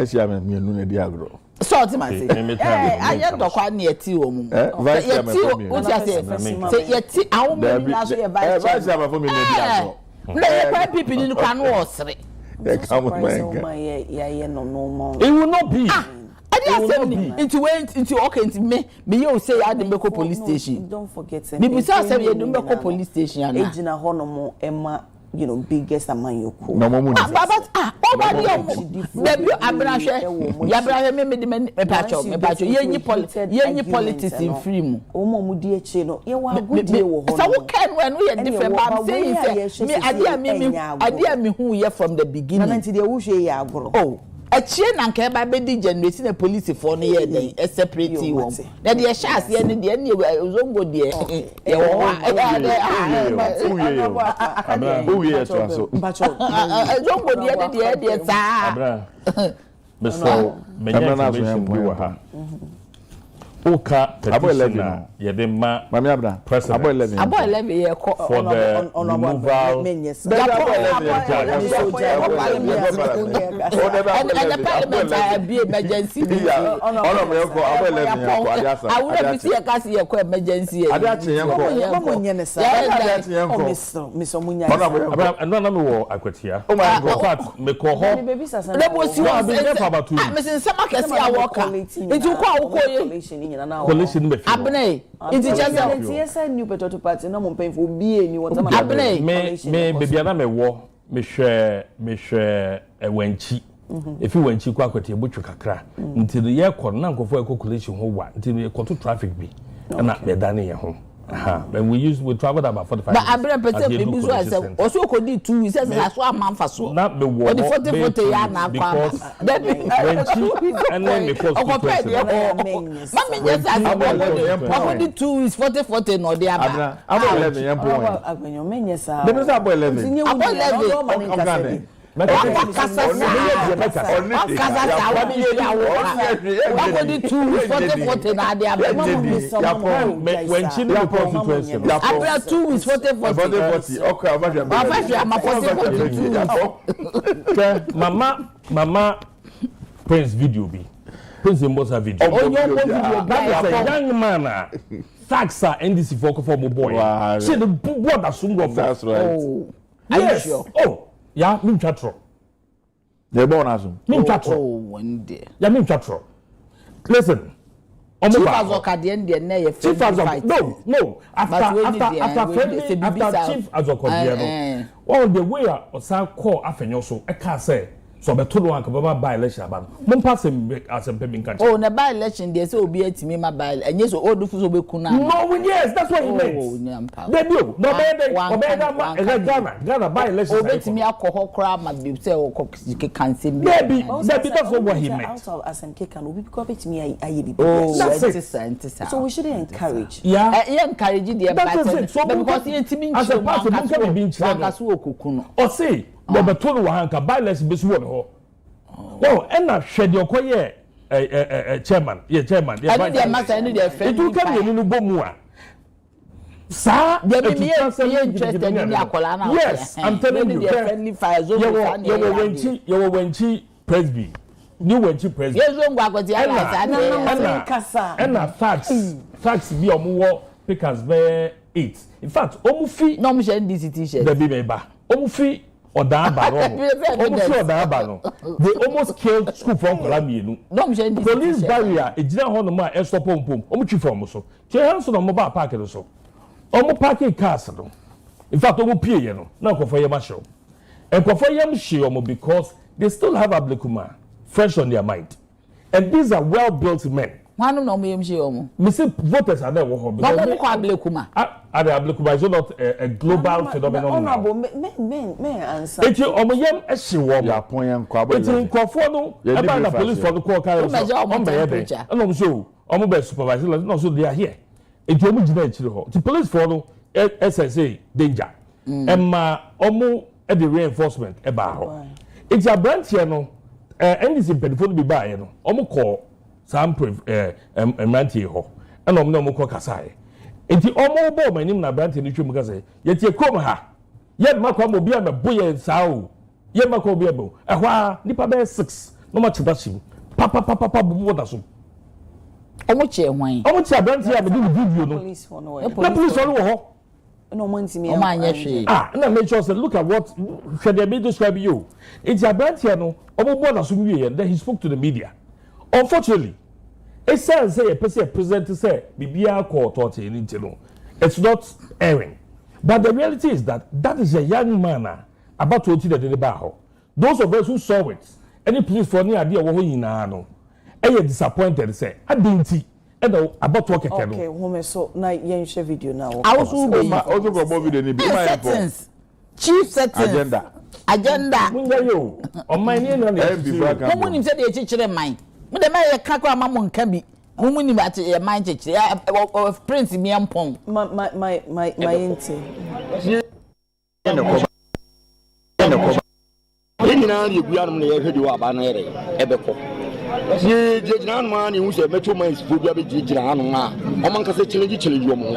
see am me nu na dia agro sort man say aye dokwa na yeti wo mu yeti o ti ase say yeti awo me ni aso ye vice vice am for me na di aso na ye kwa pipi ni kwa no osre yeah no more it will not be it went into okay into me you say I dey go police station don't forget me be say you dey go police station ana ejina ho no mo ema you know biggest among your co no mo but nobody debi abrahwe ya abrahwe me de pacho yenyi politics in free mu omo mu di eche no ye wa agudie wo ho so we can when we different but I'm saying say me ade me hu ye from the beginning na nti de wo hwe ye agoro oh achie na nka ba be di generate na police for no ye den separate wo na de chance ye ne de ne zongo de ye wo zongo de sa Mr. Menyanation bi wa ha oka petition ye de ma mami abra abo 11 ye ko for the removal and Parliamentary be emergency ono me ko abo 11 ye ko ade asa awura bi ye kasi ye ko emergency ade ache ye ko mo nye ne sa ade ache ye ko miso munya no no me wo akwatia oh my god fact me ko ho le bo si wa be for about 2 me sin sama kesi awoka nti ko awoko ye coalition be abne nti cheza nti say new petroleum party no mo penfo bie ni wota ma abne me bebia na me wo me hwe ewanchi efi wanchi kwa akwati ebutwe kakra nti ye kọ na nkofo coalition ho wa nti ko to traffic bi na be dane ye ho when we traveled about 45 but abre pete be so as also ko di 2 weeks as so amanfa so na be wo the 40 ya na kwa that wanchi and then because mama just as the 2 weeks 40 no dey aba abo 11 yan po agbenyo menye sa dem say abo 11 abo 11 Mama Prince video be Prince Mbosa video. Young man Saxa NDC for boy. She the board that soon go. That's right. Yes. Oh. Ya mi twatro. They born asum. Mi twatro. Oh, one day. Ya mi twatro. Listen. Chief Azoka the end there Chief Azoka no after Chief Azoka all the way osan call afenyo so e ka say so beto no anka baba by election aba no pass asem pe binka oh na by election there say obi atimi ma by enye so old fu so be kuna no yes that's what he meant they do no be Ghana by election obi atimi akọ kra ma be say o cancel baby that's what he meant out of asem can obi because atimi aye bi so we shouldn't encourage encourage the because atimi as a part of can be akaso okuku no o say the beto no hanka by election be so ho no and na hwede okoye chairman chairman I need master need the friend it can be no bomu a sa interested in akola na yes I'm telling you friendly fire zone you wenchi presby new wenchi presby yes zo ngwa kwati ana kasa and facts be omuwo pickers be 8 in fact omufi no mo share this t-shirt the be meba omufi Odaba no. They almost killed school from Kolamienu. Police barrier, a general honor, a stop on pump, Omuchi from so. Chance on a mobile park or so. Omo parking castle. In fact, Omo Piano, now for your marshal. And for your Shiomo because they still have Ablekuma fresh on their mind. And these are well built men. One no me Shiomo. Missing voters are there. No Ablekuma. Ablekuma is not a global phenomenon. Men answer. It's Omoyem Eshiwom. Ya point kwa It's in Kofono, about the police for the call carrier. And I'm sure Omo supervisor, no, so they are here. It's Omo the police for SSA danger. And my Omo at the reinforcement about. It's a branch here, no, and it's in Penfold be by, no, Omo call some Manti ho, and Omo call Kasai. Enti omo bo manim na brante ni twem kase yetie kom ha ye makwa mo bia me boye sao ye makwa bia bo ehwa nipa be 6 no ma chibashim papa bubu da so omo che hwan omo che brante ya me di video no Police for wo ho no monti me omo anya hwe na make sure say look at what should they be describe you it's a brante no omo bo da so wie then he spoke to the media unfortunately. It says say a president say Bibia court or it's not airing. But the reality is that is a young man about to enter the bar. Those of us who saw it, any police for any idea what we know, and disappointed say, I didn't see and about what okay, woman so now you share video now. I also go video ni be chief settings agenda on my name no mo say dey chichire mind me dey make kakwa amamo nka bi mo ni ba te mind chichire prince mi ampon my ente nyina ye gua no ye hwedi wa aba no yere ebekọ ye jejina no ma ne hu se meto man sifo bia be jejina no ma o man kase challenge o mo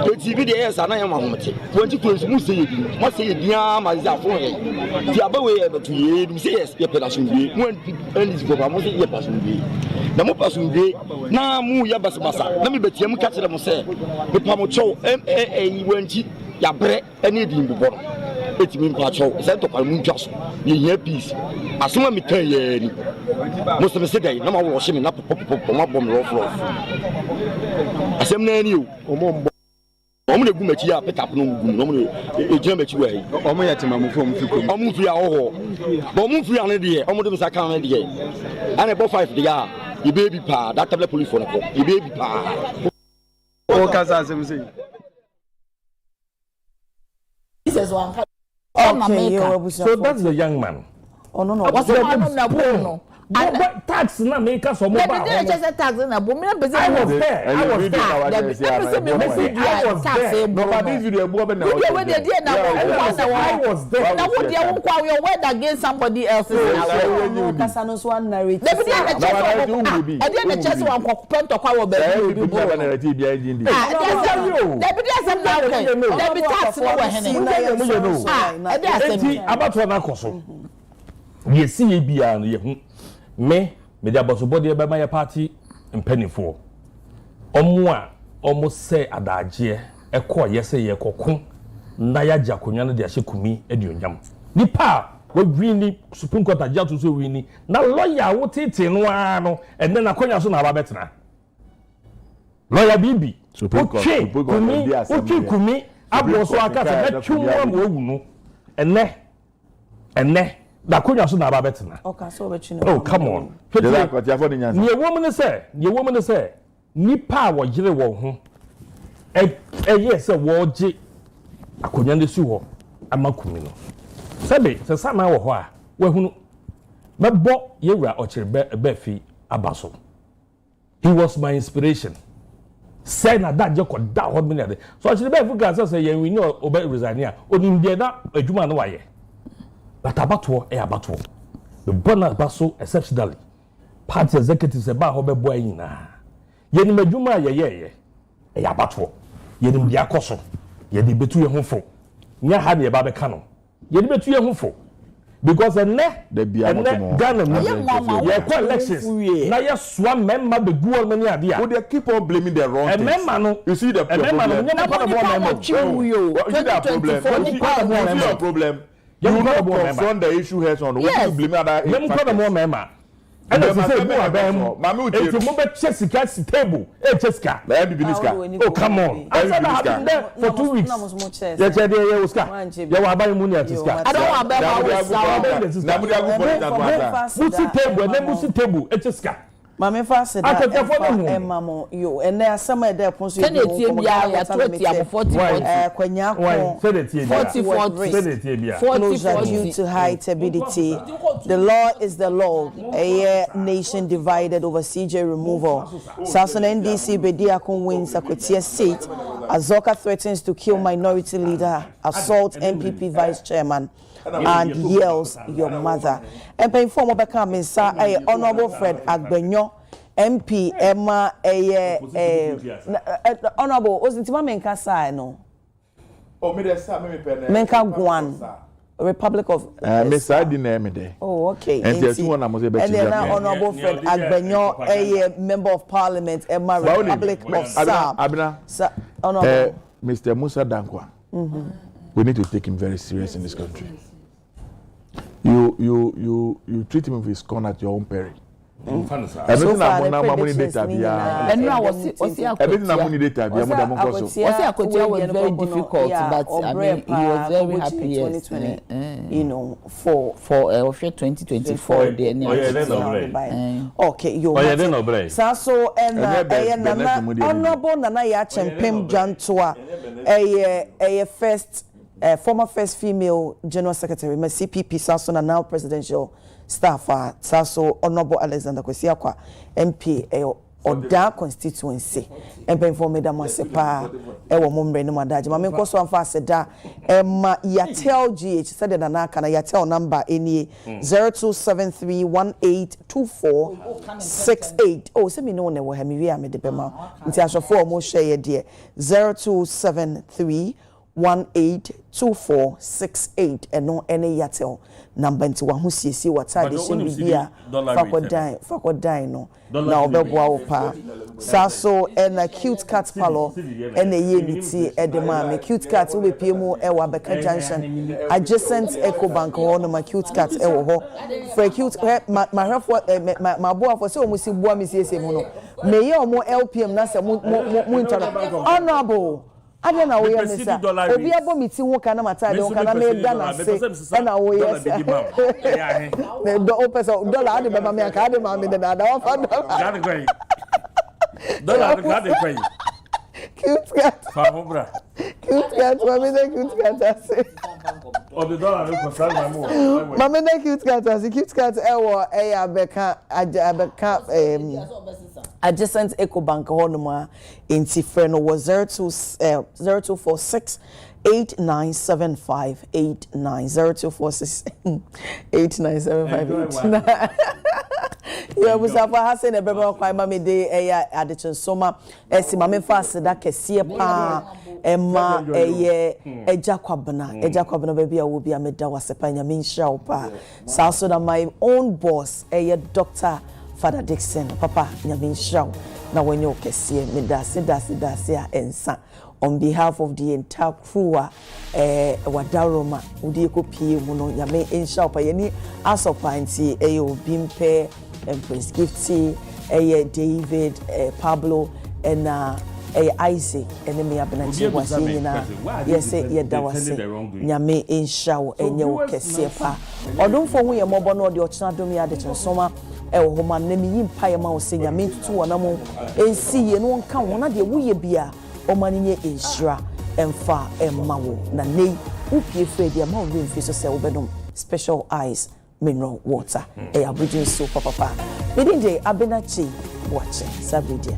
to tv de yes ana ya ma homte wonti kwensu mu se yedi ma se yedi a ma za fo ye ti abawe ye betu ye du se yes ye pedasun bi mu en sifo ba mo se ye pasun bi na mo pasun bi na mu ya basabasa na me betie mu ka kire mo se me pa mo chow wanti ya bre ene di mboboro etimi mpa chow se to kwa mu ntwaso ye hia peace asoma mi tan ye ni mo se me se dai na ma wo hye me na pop ma bom ro fro asem na ni o mo na gu machi ya pick up no gu no mo ejina machi wa yi o mo yete mamufo mo fikom o mo fi a ho bo mo fi ane de o mo de msa kan de ane bo 5 de ya e baby pa that tablet police for no ko e baby pa o kasa asem say this is one so that's the young man. Oh no. What's the one no? But tax na make us some more. I was there. I was there. Now what you word against somebody else's Casanos one narrative. Me the abosobody by my party in Pennyfo. Almost say adagye yes ye kokun na ya jakonya no de ahyekumi aduonyam nipa we wini Supreme Court aja to so wini na lawyer wo tete no ano and then akonya so na aba betena lawyer bibi Supreme Court kumi abo so aka se na twumwa mo owu no enne da konya so na ba betena okay so between oh come on ye woman say nipa wo jire wo ho yes wo je akonya ne su ho amakumi no sebe se sama wo ho a wo hunu mebo yewura ochire be fi abaso. He was my inspiration. Say na that je ko da ho me ne so ochire be fu ga say ye we no obe resign a onim de na adwuma no waye but abato abato the bonus baso exceptionally party executives e ba ho be boy nyina ye ni madwuma ye abato ye ni dia koso ye di betu ye ho fo nya ha ne ba be ka no ye di betu ye ho fo because the Ghana ye kwa elections na ye swa member be gu many ade a they keep on blaming the wrong things. You see the problem. You will not confront the issue heads on. What you blame other and as say mo abem if mo be Jessica table Jessica oh come on I said I have been there for 2 weeks yeah che dey you Oscar you wa buy money at Oscar I don't want abem na mo dey go for that musi table Jessica Mama Fasid mamo yo and there some of the ponso ya 40 kwanya ko due to high turbidity. The law is the law. A nation divided over CJ removal. Sason NDC Bediakon wins Akwetia seat. Azoka threatens to kill minority leader, assault MPP vice chairman, and yells your mother. And pay former becoming Sir Honorable Fred Agbenyo MP Emma Honorable Osintima Menka Sa no. Oh, me Menka Guan, Republic of Miss Adine. Oh, okay. And there's one I'm going to and then Honorable Fred Agbenyo, a member of Parliament, Emma Republic of Sa. Honorable Mr. Musa Dankwa. We need to take him very serious in this country. You treat him with his corn at your own peril. Everything was very difficult, but I mean he was very happy. Yes, you know, for 2024. Okay, you. So Honorable Nana Yachempem Jantua, a first. Former first female general secretary, my CPP Sasso, and now presidential staffer, Sasso Honorable Alexander Kwesiakwa, MP, Oda constituency, and paying for Madam Masepa, Ewa Mumbre no Madaji. Mamma Koso and Faseda, Emma Yatel GH, said that Anaka, Yatel number any 0273182468. Oh, send me no one will have me the Bema. Until I shall four more share, dear 0273182468 and no any yatel number into one who see what I did fakwadai no now beboa pa saso and a cute cat palo and a unity at the mama cute cat will be PMO ewa Beka Junction adjacent Eco Bank or my cute cat ewo for a cute my boy for so much boa me say mono may you more LPM na se mo honorable I don't know where Mister. Obi abo meeting wo kana mata de wo kana me da na se na wo yes. Me do opeso dollar ade baba me aka ade ma me de na da wa fa dollar ade kwai. Cute cat. Fa ho bra. Cute cat, mama de cute cat ase. O de dollar no concern my mo. Mama de cute cat ase, cute cat ewo Beka adjacent Eco Bank Honoma in Tifreno was 0246 897589 0246 897589. Yeah, we have Hassan and Beba kwa mama de Adekye Nsroma esi mama fast da kese pa emma ejakwabna baby a will be ameda wasepa nyame nhira pa so that my own boss Dr. Father Dixon papa nyame nhira na wenye kese me dase ensa on behalf of the entire crew wadaroma udi ekopie mu no nyame nhira pa yeni asopanti obimpe Empress Gifty, David, Pablo, ɛna Isaac ene me abenachi wase nyina yese yeda wase nyame enhya wo enye wo kese pa odumfo hu ye mobo no de ochena dom ya Adekye Nsroma ewo ho mam na me yimpa ye ma wo se nyame tutu wona mo ensi ye no nka wona de wo ye bia o manenye enhyira emfa emma wo na nei upie fredi ma wo mfi so se wo bedom special eyes mineral water abridging so papa me DJ abenachi watch sabedia